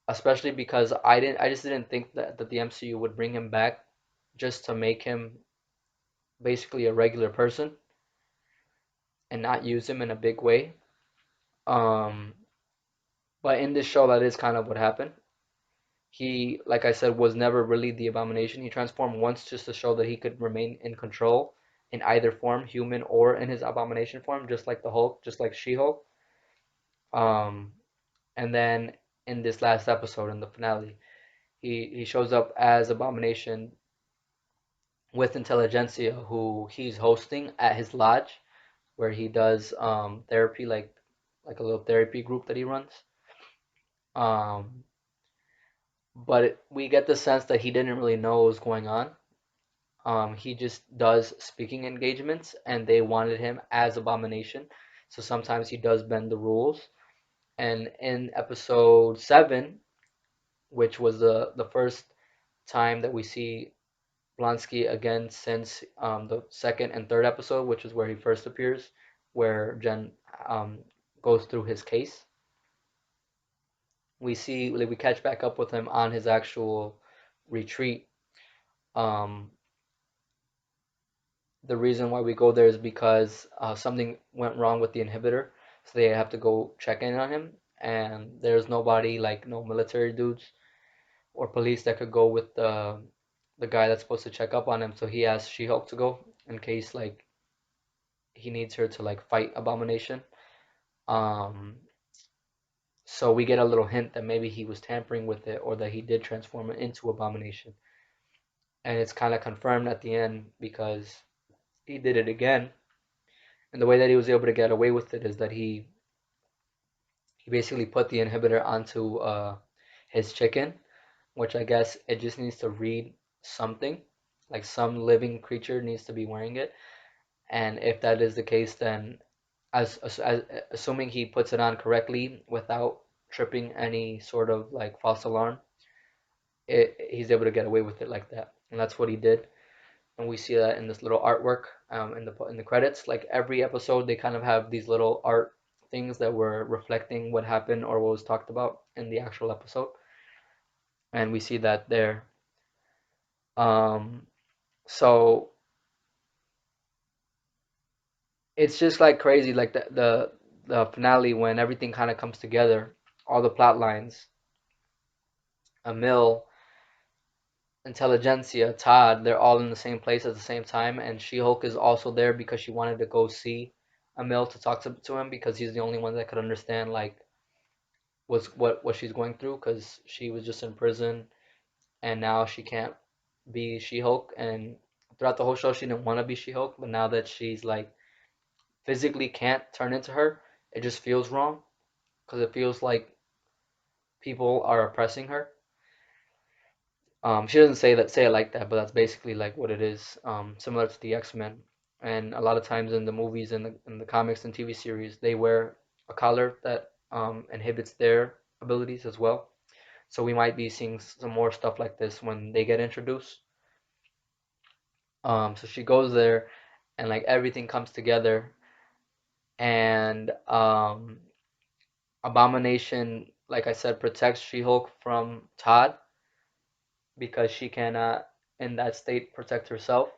especially because I just didn't think that the MCU would bring him back just to make him basically a regular person and not use him in a big way. Um, but in this show, that is kind of what happened. He, like I said, was never really the Abomination. He transformed once just to show that he could remain in control in either form, human or in his Abomination form, just like the Hulk, just like She-Hulk. Um, and then in this last episode, in the finale, he shows up as Abomination with Intelligentsia, who he's hosting at his lodge, where he does therapy, like a little therapy group that he runs. Um, but we get the sense that he didn't really know what was going on. He just does speaking engagements, and they wanted him as Abomination. So sometimes he does bend the rules. And in episode 7, which was the first time that we see Blonsky again since the second and third episode, which is where he first appears, where Jen um, goes through his case. We see like, we catch back up with him on his actual retreat. Um, the reason why we go there is because something went wrong with the inhibitor, so they have to go check in on him. And there's nobody, like no military dudes or police, that could go with the guy that's supposed to check up on him. So he asked She-Hulk to go in case like he needs her to like fight Abomination. Um, so we get a little hint that maybe he was tampering with it, or that he did transform it into Abomination. And it's kind of confirmed at the end because he did it again. And the way that he was able to get away with it is that he basically put the inhibitor onto his chicken, which I guess it just needs to read something, like some living creature needs to be wearing it. And if that is the case, then as assuming he puts it on correctly without tripping any sort of like false alarm, he's able to get away with it like that. And that's what he did. And we see that in this little artwork in the credits. Like every episode, they kind of have these little art things that were reflecting what happened or what was talked about in the actual episode, and we see that there. Um, so it's just like crazy, like the finale when everything kind of comes together, all the plot lines, Emil, Intelligentsia, Todd, they're all in the same place at the same time, and She-Hulk is also there because she wanted to go see Emil to talk to him because he's the only one that could understand like what she's going through because she was just in prison and now she can't be She-Hulk. And throughout the whole show she didn't want to be She-Hulk, but now that she's like physically can't turn into her, it just feels wrong because it feels like people are oppressing her. She doesn't say it like that, but that's basically like what it is. Similar to the X-Men, and a lot of times in the movies and in the comics and TV series, they wear a collar that inhibits their abilities as well. So we might be seeing some more stuff like this when they get introduced. So she goes there, and like everything comes together, and Abomination, like I said, protects She-Hulk from Todd because she cannot, in that state, protect herself.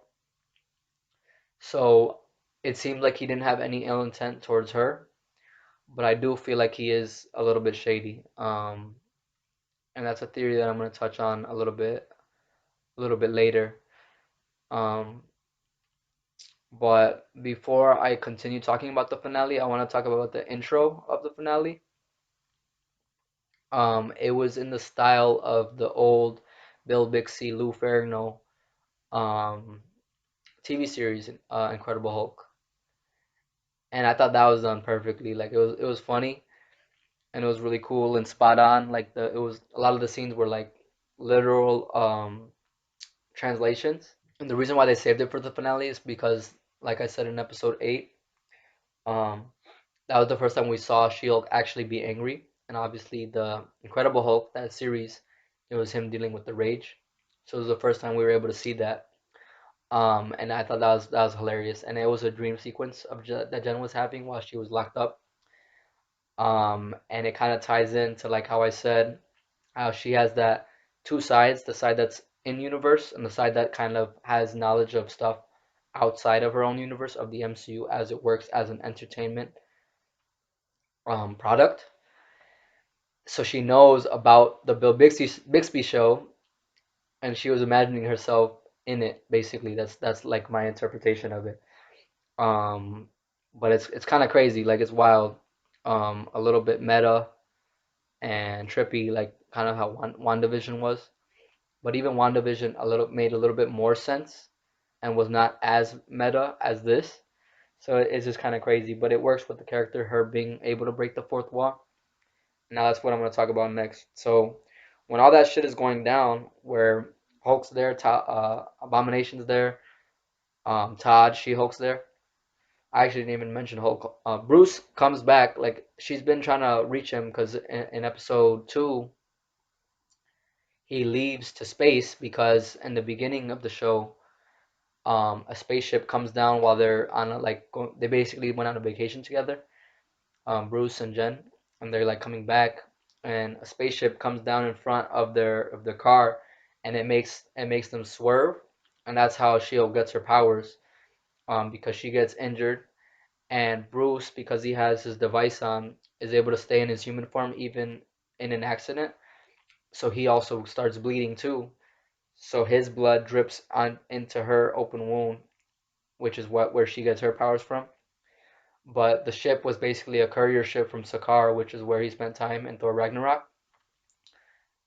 So it seems like he didn't have any ill intent towards her, but I do feel like he is a little bit shady. And that's a theory that I'm going to touch on a little bit later. Um, but before I continue talking about the finale, I want to talk about the intro of the finale. It was in the style of the old Bill Bixby, Lou Ferrigno um, TV series, Incredible Hulk, and I thought that was done perfectly. Like it was funny and it was really cool and spot on. Like it was a lot of the scenes were like literal translations. And the reason why they saved it for the finale is because, like I said in episode 8, um, that was the first time we saw She-Hulk actually be angry. And obviously, the Incredible Hulk, that series, it was him dealing with the rage. So it was the first time we were able to see that. And I thought that was hilarious. And it was a dream sequence that Jen was having while she was locked up. And it kind of ties into like how I said how she has that two sides, the side that's in universe and the side that kind of has knowledge of stuff outside of her own universe of the MCU as it works as an entertainment product. So she knows about the Bixby show, and she was imagining herself in it. Basically, that's like my interpretation of it. Um, but it's kind of crazy, like it's wild, a little bit meta and trippy, like kind of how WandaVision was. But even WandaVision a little made a little bit more sense and was not as meta as this. So it's just kind of crazy, but it works with the character, her being able to break the fourth wall. Now that's what I'm going to talk about next. So when all that shit is going down, where Hulk's there, Abomination's there, Todd, She-Hulk's there. I actually didn't even mention Hulk. Bruce comes back, like she's been trying to reach him because in episode 2 he leaves to space because in the beginning of the show a spaceship comes down while they're on a, like they basically went on a vacation together, Bruce and Jen, and they're like coming back, and a spaceship comes down in front of their car, and it makes them swerve, and that's how Shield gets her powers, because she gets injured, and Bruce, because he has his device on, is able to stay in his human form even in an accident, so he also starts bleeding too. So his blood drips on into her open wound, which is where she gets her powers from. But the ship was basically a courier ship from Sakaar, which is where he spent time in Thor Ragnarok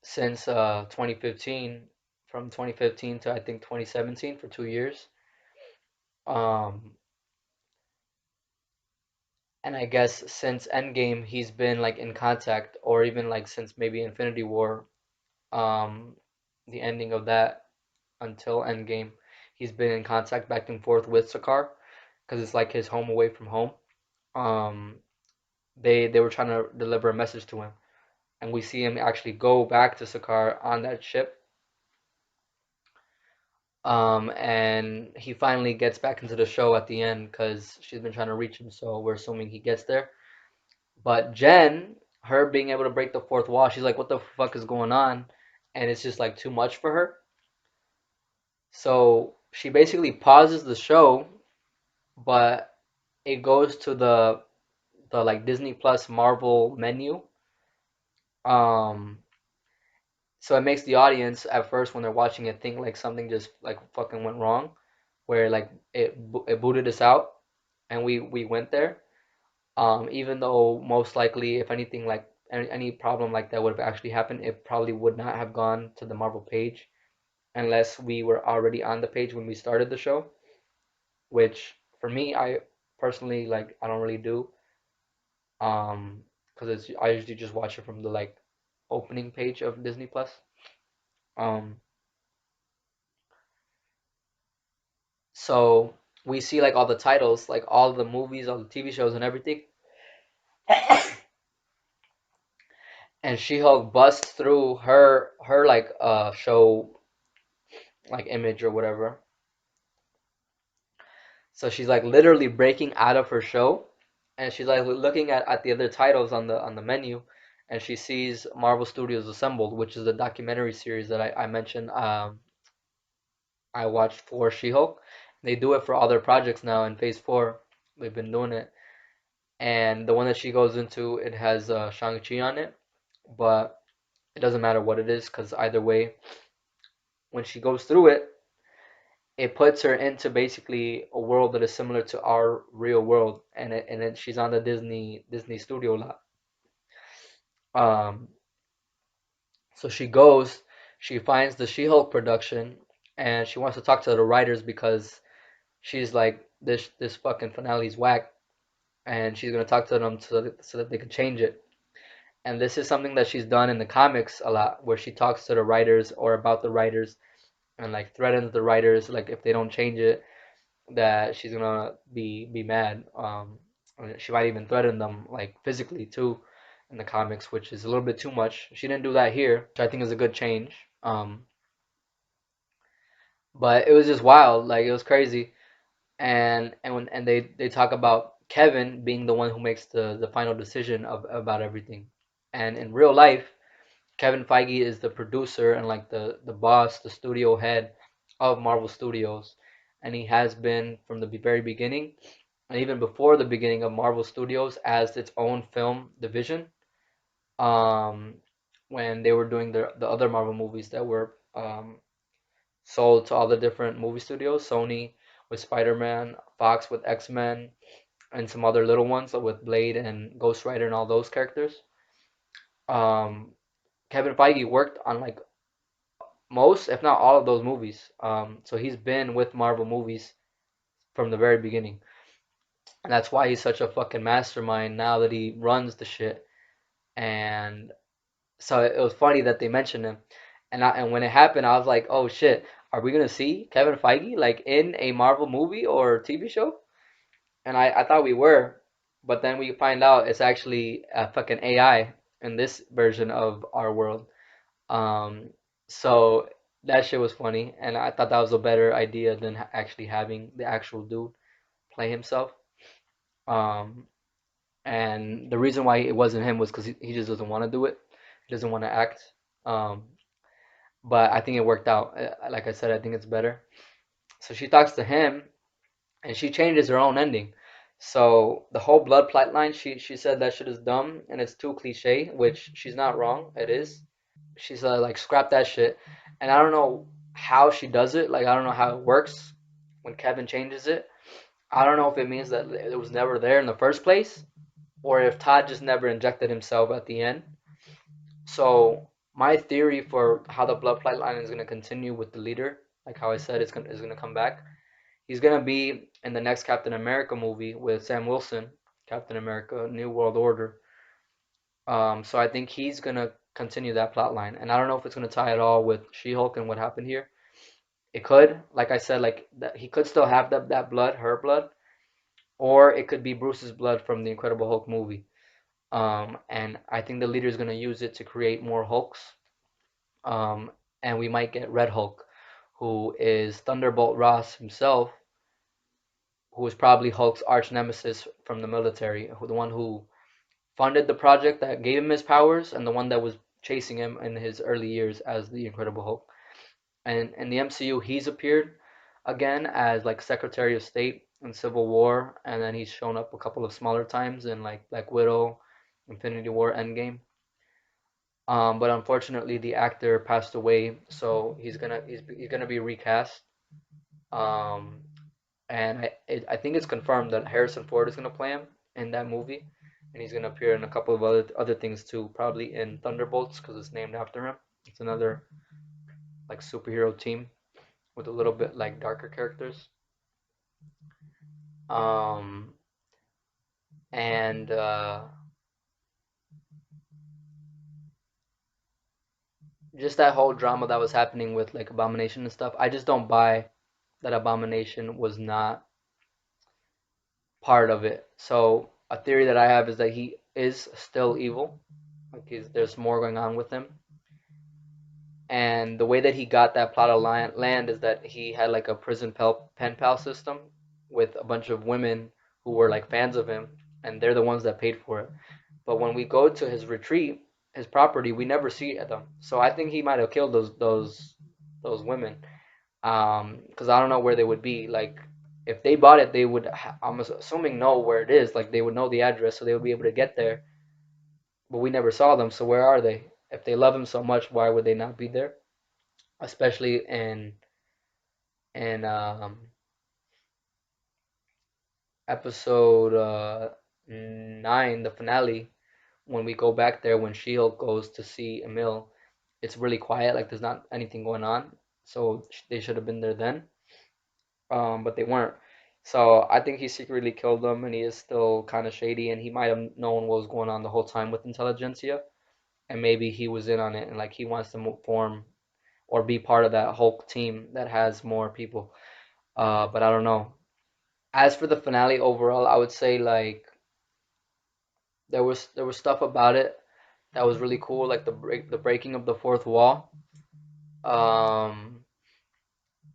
since 2015, from 2015 to I think 2017 for 2 years. Um, and I guess since Endgame, he's been like in contact, or even like since maybe Infinity War, um, the ending of that until Endgame, he's been in contact back and forth with Sakaar because it's like his home away from home. Um, they were trying to deliver a message to him, and we see him actually go back to Sakaar on that ship. And he finally gets back into the show at the end because she's been trying to reach him, so we're assuming he gets there. But Jen, her being able to break the fourth wall, she's like, "What the fuck is going on?" And it's just like too much for her. So she basically pauses the show, but it goes to the like Disney Plus Marvel menu. Um, so it makes the audience at first when they're watching it think like something just like fucking went wrong, where like it booted us out, and we went there. Even though most likely, if anything like any problem like that would have actually happened, it probably would not have gone to the Marvel page unless we were already on the page when we started the show, which for me, I personally like I don't really do, because it's I usually just watch it from the like opening page of Disney Plus. Um, so we see like all the titles, like all the movies, all the TV shows, and everything. And She-Hulk busts through her like show like image or whatever, So she's like literally breaking out of her show, and she's like looking at the other titles on the menu, and she sees Marvel Studios Assembled, which is the documentary series that I mentioned. I watched for She-Hulk. They do it for other projects now in Phase 4. They've been doing it, and the one that she goes into, it has Shang-Chi on it, but it doesn't matter what it is because either way, when she goes through it, it puts her into basically a world that is similar to our real world, and then she's on the Disney studio lot. Um, so she goes, she finds the She-Hulk production, and she wants to talk to the writers because she's like this fucking finale's whack, and she's gonna talk to them so that they can change it. And this is something that she's done in the comics a lot, where she talks to the writers or about the writers and like threatens the writers like if they don't change it that she's gonna be mad. She might even threaten them like physically too in the comics, which is a little bit too much. She didn't do that here, which I think is a good change. But it was just wild, like it was crazy. And they talk about Kevin being the one who makes the final decision of about everything. And in real life, Kevin Feige is the producer and like the boss, the studio head of Marvel Studios, and he has been from the very beginning, and even before the beginning of Marvel Studios as its own film division. Um, when they were doing the other Marvel movies that were sold to all the different movie studios, Sony with Spider-Man, Fox with X-Men, and some other little ones with Blade and Ghost Rider and all those characters. Um, Kevin Feige worked on like most, if not all of those movies. So he's been with Marvel movies from the very beginning. And that's why he's such a fucking mastermind now that he runs the shit. And so it was funny that they mentioned him. And when it happened, I was like, oh shit, are we gonna see Kevin Feige like in a Marvel movie or TV show? And I thought we were, but then we find out it's actually a fucking AI in this version of our world. Um, so that shit was funny, and I thought that was a better idea than actually having the actual dude play himself. Um, and the reason why it wasn't him was because he just doesn't want to do it. He doesn't want to act. Um, but I think it worked out. Like I said, I think it's better. So she talks to him, and she changes her own ending. So the whole blood plot line, she said that shit is dumb and it's too cliche, which she's not wrong. It is. She's like scrap that shit, and I don't know how she does it. Like I don't know how it works when Kevin changes it. I don't know if it means that it was never there in the first place, or if Todd just never injected himself at the end. So my theory for how the blood plot line is gonna continue with the leader, like how I said, is gonna come back. He's gonna be in the next Captain America movie with Sam Wilson, Captain America: New World Order. So I think he's gonna continue that plot line, and I don't know if it's gonna tie at all with She-Hulk and what happened here. It could, like I said, like that he could still have that blood, her blood, or it could be Bruce's blood from the Incredible Hulk movie. And I think the leader is gonna use it to create more Hulks. Um, and we might get Red Hulk, who is Thunderbolt Ross himself, who was probably Hulk's arch nemesis from the military, the one who funded the project that gave him his powers, and the one that was chasing him in his early years as the Incredible Hulk. And in the MCU, he's appeared again as like Secretary of State in Civil War, and then he's shown up a couple of smaller times in like Black Widow, Infinity War, Endgame. But unfortunately, the actor passed away, so he's gonna be recast. Um, and I think it's confirmed that Harrison Ford is gonna play him in that movie, and he's gonna appear in a couple of other things too, probably in Thunderbolts because it's named after him. It's another like superhero team with a little bit like darker characters. Um, and just that whole drama that was happening with like Abomination and stuff. I just don't buy that Abomination was not part of it. So a theory that I have is that he is still evil. Like there's more going on with him. And the way that he got that plot of land is that he had like a prison pen pal system, with a bunch of women who were like fans of him, and they're the ones that paid for it. But when we go to his retreat, his property, we never see them. So I think he might have killed those women. Because I don't know where they would be. Like if they bought it, they would. I'm assuming know where it is. Like they would know the address, so they would be able to get there. But we never saw them. So where are they? If they love him so much, why would they not be there? Especially in episode 9, the finale, when we go back there, when She-Hulk goes to see Emil, it's really quiet. Like there's not anything going on. So they should have been there then. But they weren't. So I think he secretly killed them, and he is still kind of shady, and he might have known what was going on the whole time with Intelligentsia, and maybe he was in on it, and like he wants to form or be part of that Hulk team that has more people. But I don't know. As for the finale overall, I would say like there was stuff about it that was really cool, like the breaking of the fourth wall. Um,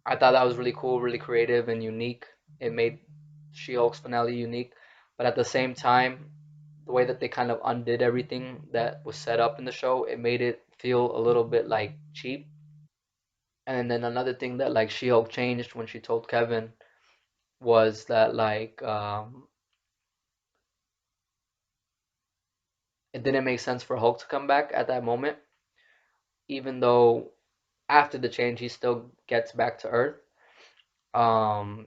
I thought that was really cool, really creative and unique. It made She-Hulk's finale unique, but at the same time, the way that they kind of undid everything that was set up in the show, it made it feel a little bit like cheap. And then another thing that like She-Hulk changed when she told Kevin was that like it didn't make sense for Hulk to come back at that moment, even though after the change he still gets back to Earth.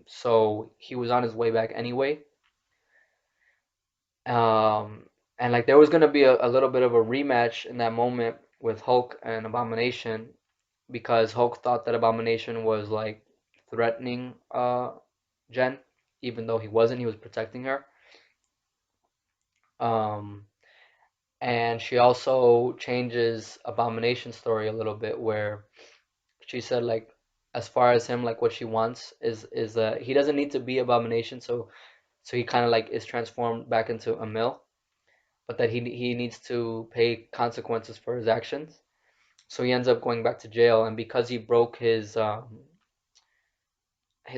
So he was on his way back anyway. Um, and like there was gonna be a little bit of a rematch in that moment with Hulk and Abomination because Hulk thought that Abomination was like threatening Jen, even though he wasn't. He was protecting her. Um, and she also changes Abomination's story a little bit, where she said like, as far as him, like what she wants is that he doesn't need to be Abomination, so he kind of like is transformed back into a mill, but that he needs to pay consequences for his actions. So he ends up going back to jail, and because he broke his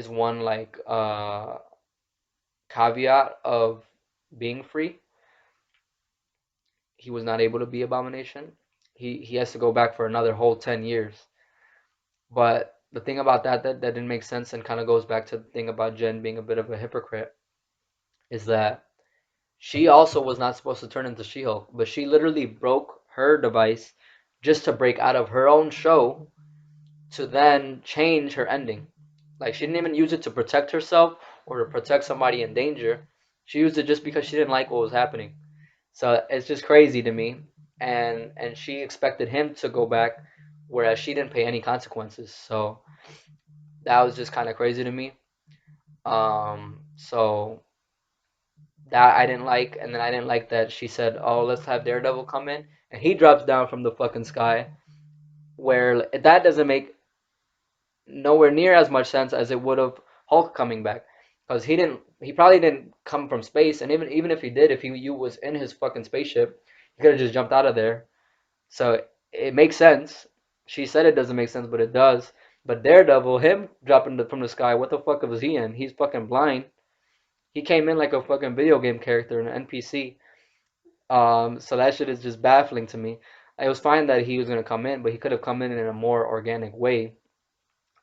one like caveat of being free, he was not able to be Abomination. He has to go back for another whole 10 years. But the thing about that didn't make sense and kind of goes back to the thing about Jen being a bit of a hypocrite is that she also was not supposed to turn into She-Hulk, but she literally broke her device just to break out of her own show to then change her ending. Like she didn't even use it to protect herself or to protect somebody in danger. She used it just because she didn't like what was happening. So it's just crazy to me. And she expected him to go back, whereas she didn't pay any consequences. So that was just kind of crazy to me. So that I didn't like, and then I didn't like that she said, "Oh, let's have Daredevil come in," and he drops down from the fucking sky, where that doesn't make nowhere near as much sense as it would have Hulk coming back, because he probably didn't come from space, and even if he did, if he you was in his fucking spaceship, he could have just jumped out of there. So it makes sense. She said it doesn't make sense, but it does. But Daredevil, him dropping from the sky, what the fuck was he in? He's fucking blind. He came in like a fucking video game character, an NPC. So that shit is just baffling to me. It was fine that he was gonna come in, but he could have come in a more organic way.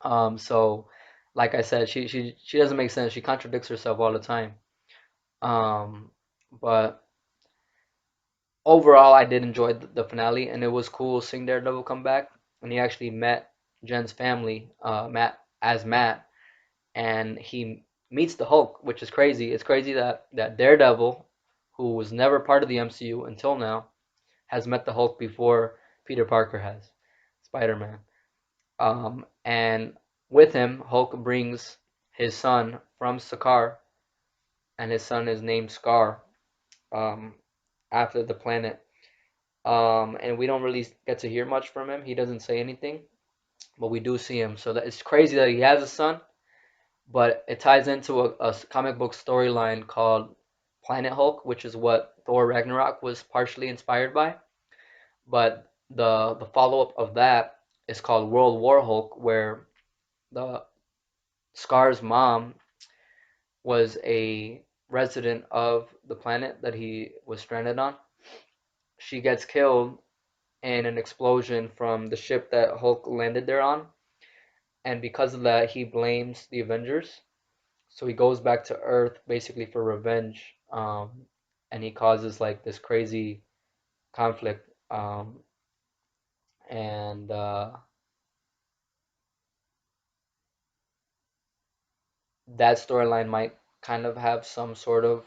So like I said, she doesn't make sense. She contradicts herself all the time. Um, but overall, I did enjoy the finale, and it was cool seeing Daredevil come back. And he actually met Jen's family, Matt, and he meets the Hulk, which is crazy. It's crazy that Daredevil, who was never part of the MCU until now, has met the Hulk before Peter Parker has, Spider-Man. And with him, Hulk brings his son from Sakaar, and his son is named Scar, um, after the planet. And we don't really get to hear much from him. He doesn't say anything, but we do see him. So that it's crazy that he has a son, but it ties into a comic book storyline called Planet Hulk, which is what Thor Ragnarok was partially inspired by. But the follow up of that is called World War Hulk, where the Scar's mom was a resident of the planet that he was stranded on. She gets killed in an explosion from the ship that Hulk landed there on, and because of that, he blames the Avengers. So he goes back to Earth basically for revenge, and he causes like this crazy conflict, and that storyline might kind of have some sort of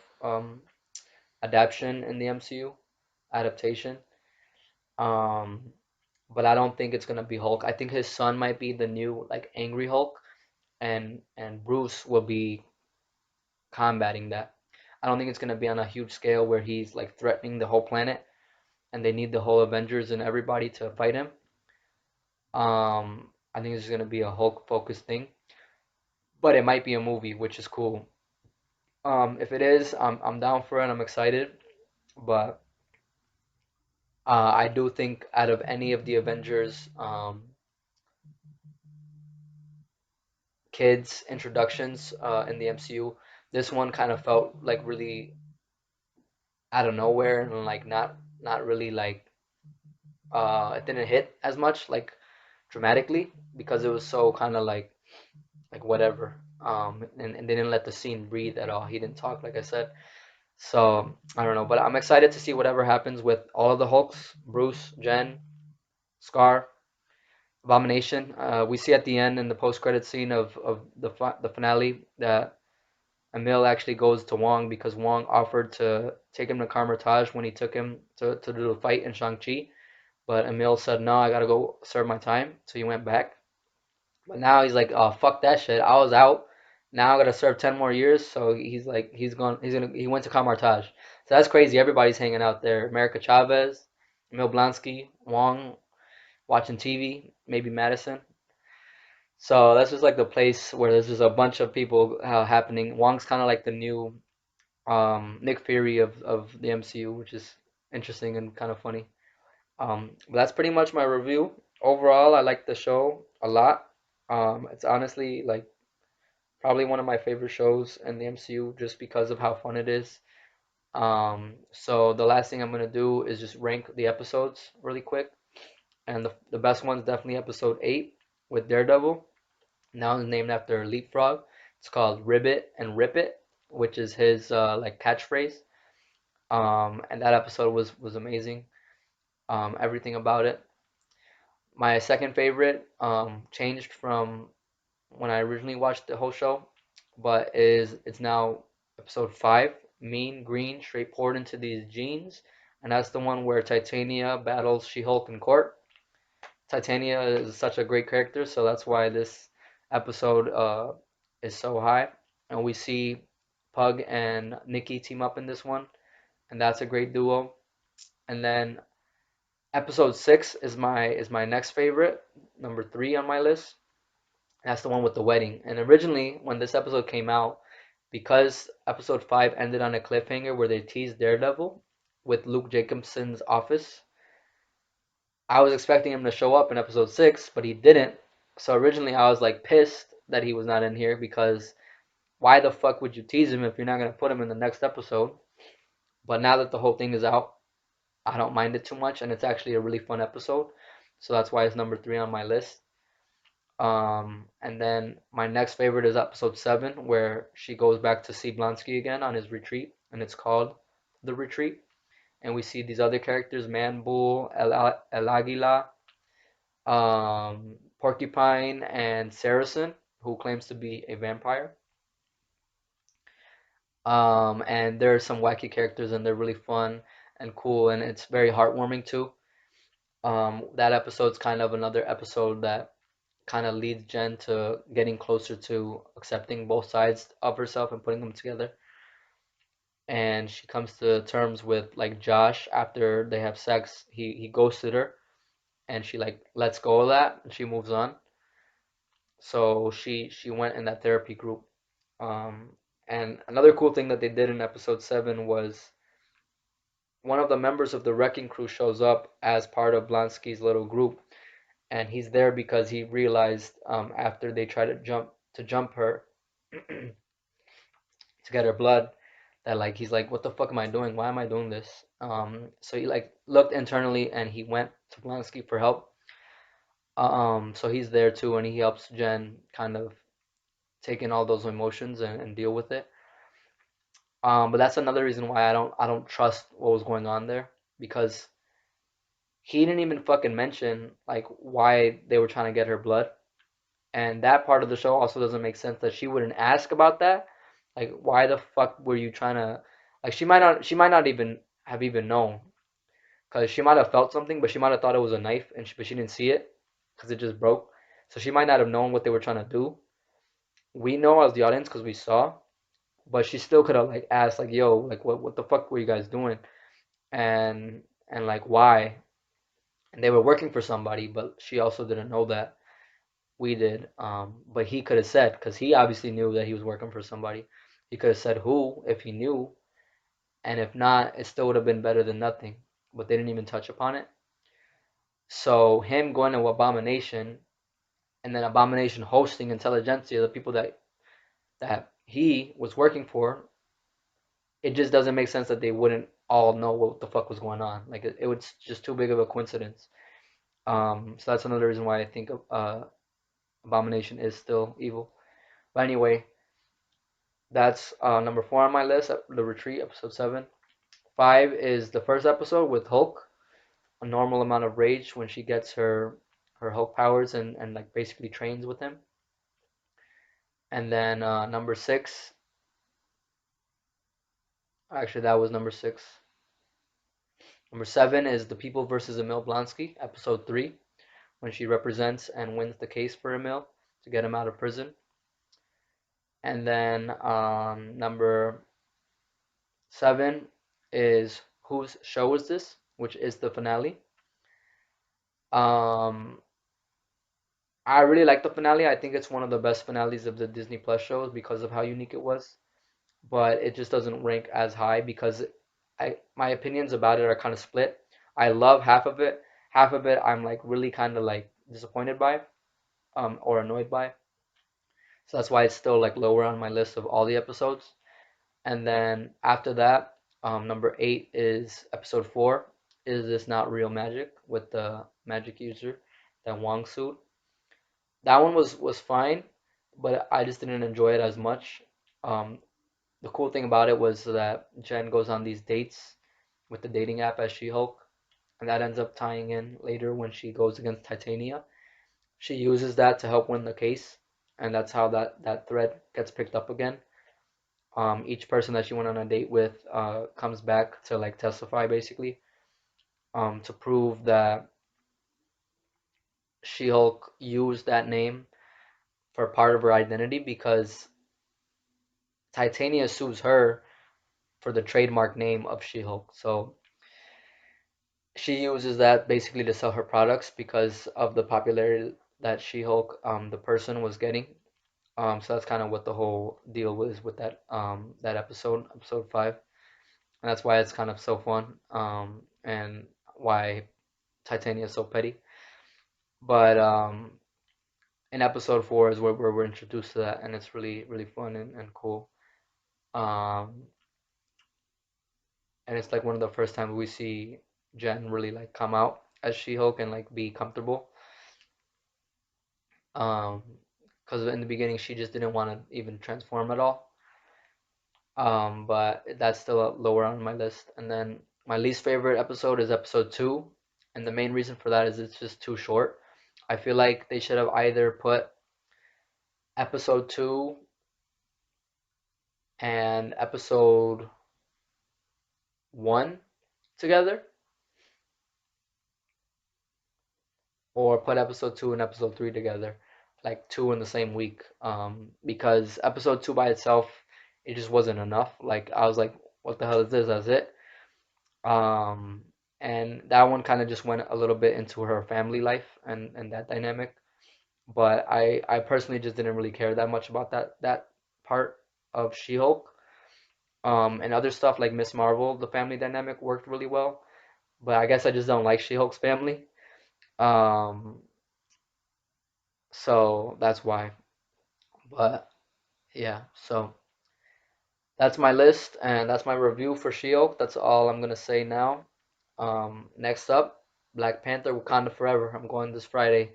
adaptation in the MCU adaptation. Um, but I don't think it's gonna be Hulk. I think his son might be the new like angry Hulk, and Bruce will be combating that. I don't think it's gonna be on a huge scale where he's like threatening the whole planet and they need the whole Avengers and everybody to fight him. I think it's gonna be a Hulk focused thing, but it might be a movie, which is cool. If it is, I'm down for it. I'm excited, but I do think out of any of the Avengers kids introductions in the MCU, this one kind of felt like really out of nowhere and like not really like it didn't hit as much like dramatically because it was so kind of like whatever. And they didn't let the scene breathe at all. He didn't talk, like I said. So I don't know, but I'm excited to see whatever happens with all of the Hulks, Bruce, Jen, Scar, Abomination. We see at the end in the post-credit scene of the finale that Emil actually goes to Wong because Wong offered to take him to Carmitage when he took him to do the fight in Shang-Chi. But Emil said, no, I gotta go serve my time. So he went back. But now he's like, oh, fuck that shit. I was out. Now I gotta serve 10 more years. So he's like, he went to Carmitage. So that's crazy. Everybody's hanging out there. America Chavez, Emil Blonsky, Wong, watching TV, maybe Madison. So that's just like the place where there's just a bunch of people happening. Wong's kind of like the new Nick Fury of the MCU, which is interesting and kind of funny. But that's pretty much my review. Overall, I like the show a lot. It's honestly like probably one of my favorite shows in the MCU just because of how fun it is. So the last thing I'm gonna do is just rank the episodes really quick, and the best one's definitely episode 8 with Daredevil. Now it's named after Leapfrog. It's called Ribbit and Rip It, which is his like catchphrase. And that episode was amazing. Everything about it. My second favorite changed from when I originally watched the whole show, but it's now episode 5. Mean Green straight poured into these jeans, and that's the one where Titania battles She-Hulk in court. Titania is such a great character, so that's why this episode is so high. And we see Pug and Nikki team up in this one, and that's a great duo. And then episode 6 is my next favorite, number 3 on my list. That's the one with the wedding. And originally, when this episode came out, because episode 5 ended on a cliffhanger where they teased Daredevil with Luke Jacobson's office, I was expecting him to show up in episode 6, but he didn't. So originally, I was like pissed that he was not in here because why the fuck would you tease him if you're not going to put him in the next episode? But now that the whole thing is out, I don't mind it too much, and it's actually a really fun episode. So that's why it's number 3 on my list. And then my next favorite is episode 7, where she goes back to see Blonsky again on his retreat, and it's called The Retreat. And we see these other characters, Man Bull, El Aguila, Porcupine, and Saracen, who claims to be a vampire. And there are some wacky characters, and they're really fun and cool, and it's very heartwarming too. That episode's kind of another episode that kind of leads Jen to getting closer to accepting both sides of herself and putting them together. And she comes to terms with like Josh after they have sex. He ghosted her, and she like lets go of that and she moves on. So she went in that therapy group. And another cool thing that they did in episode 7 was one of the members of the wrecking crew shows up as part of Blansky's little group, and he's there because he realized after they tried to jump her to get her blood. That like he's like, what the fuck am I doing? Why am I doing this? So he like looked internally and he went to Blonsky for help. So he's there too, and he helps Jen kind of take in all those emotions and deal with it. But that's another reason why I don't trust what was going on there because he didn't even fucking mention like why they were trying to get her blood. And that part of the show also doesn't make sense that she wouldn't ask about that. Like, why the fuck were you trying to? Like, she might not even have even known, because she might have felt something, but she might have thought it was a knife, but she didn't see it, because it just broke. So she might not have known what they were trying to do. We know as the audience because we saw, but she still could have like asked, like, yo, like, what the fuck were you guys doing? And like, why? And they were working for somebody, but she also didn't know that. We did, but he could have said, because he obviously knew that he was working for somebody. He could have said who if he knew, and if not, it still would have been better than nothing. But they didn't even touch upon it. So him going to Abomination, and then Abomination hosting Intelligentsia, the people that he was working for, it just doesn't make sense that they wouldn't all know what the fuck was going on. Like it was just too big of a coincidence. So that's another reason why I think Abomination is still evil. But anyway, that's number 4 on my list, The Retreat, episode 7. 5 is the first episode with Hulk, a normal amount of rage when she gets her Hulk powers and like basically trains with him. And then number 6, actually that was number 6. Number 7 is The People versus Emil Blonsky, episode 3, when she represents and wins the case for Emil to get him out of prison. And then number 7 is Whose Show Is This, which is the finale. Um, I really like the finale. I think it's one of the best finales of the Disney Plus shows because of how unique it was. But it just doesn't rank as high because my opinions about it are kind of split. I love half of it. Half of it I'm like really kind of like disappointed by, or annoyed by. So that's why it's still like lower on my list of all the episodes. And then after that, number 8 is episode 4. Is This Not Real Magic, with the magic user, that Wong suit. That one was fine, but I just didn't enjoy it as much. Um, the cool thing about it was that Jen goes on these dates with the dating app as She-Hulk, and that ends up tying in later when she goes against Titania. She uses that to help win the case, and that's how that thread gets picked up again. Each person that she went on a date with comes back to like testify basically, to prove that She-Hulk used that name for part of her identity because Titania sues her for the trademark name of She-Hulk. So she uses that basically to sell her products because of the popularity that She-Hulk, the person, was getting. So that's kind of what the whole deal was with that episode 5, and that's why it's kind of so fun, and why Titania is so petty. But in episode 4 is where we're introduced to that, and it's really really fun and cool. Um, and it's like one of the first times we see Jen really like come out as She-Hulk and like be comfortable. Um, because in the beginning she just didn't want to even transform at all. But that's still up lower on my list. And then my least favorite episode is episode 2, and the main reason for that is it's just too short. I feel like they should have either put episode 2 and episode 1 together, or put episode 2 and episode 3 together, like two in the same week. Because episode 2 by itself, it just wasn't enough. Like I was like, what the hell is this? That's it. Um, and that one kind of just went a little bit into her family life and that dynamic. But I personally just didn't really care that much about that part of She-Hulk. And other stuff like Miss Marvel, the family dynamic worked really well. But I guess I just don't like She-Hulk's family. Um, so that's why. But yeah, so that's my list and that's my review for She-Hulk. That's all I'm gonna say now. Next up, Black Panther: Wakanda Forever. I'm going this Friday.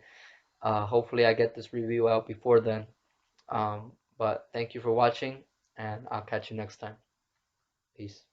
Hopefully, I get this review out before then. But thank you for watching, and I'll catch you next time. Peace.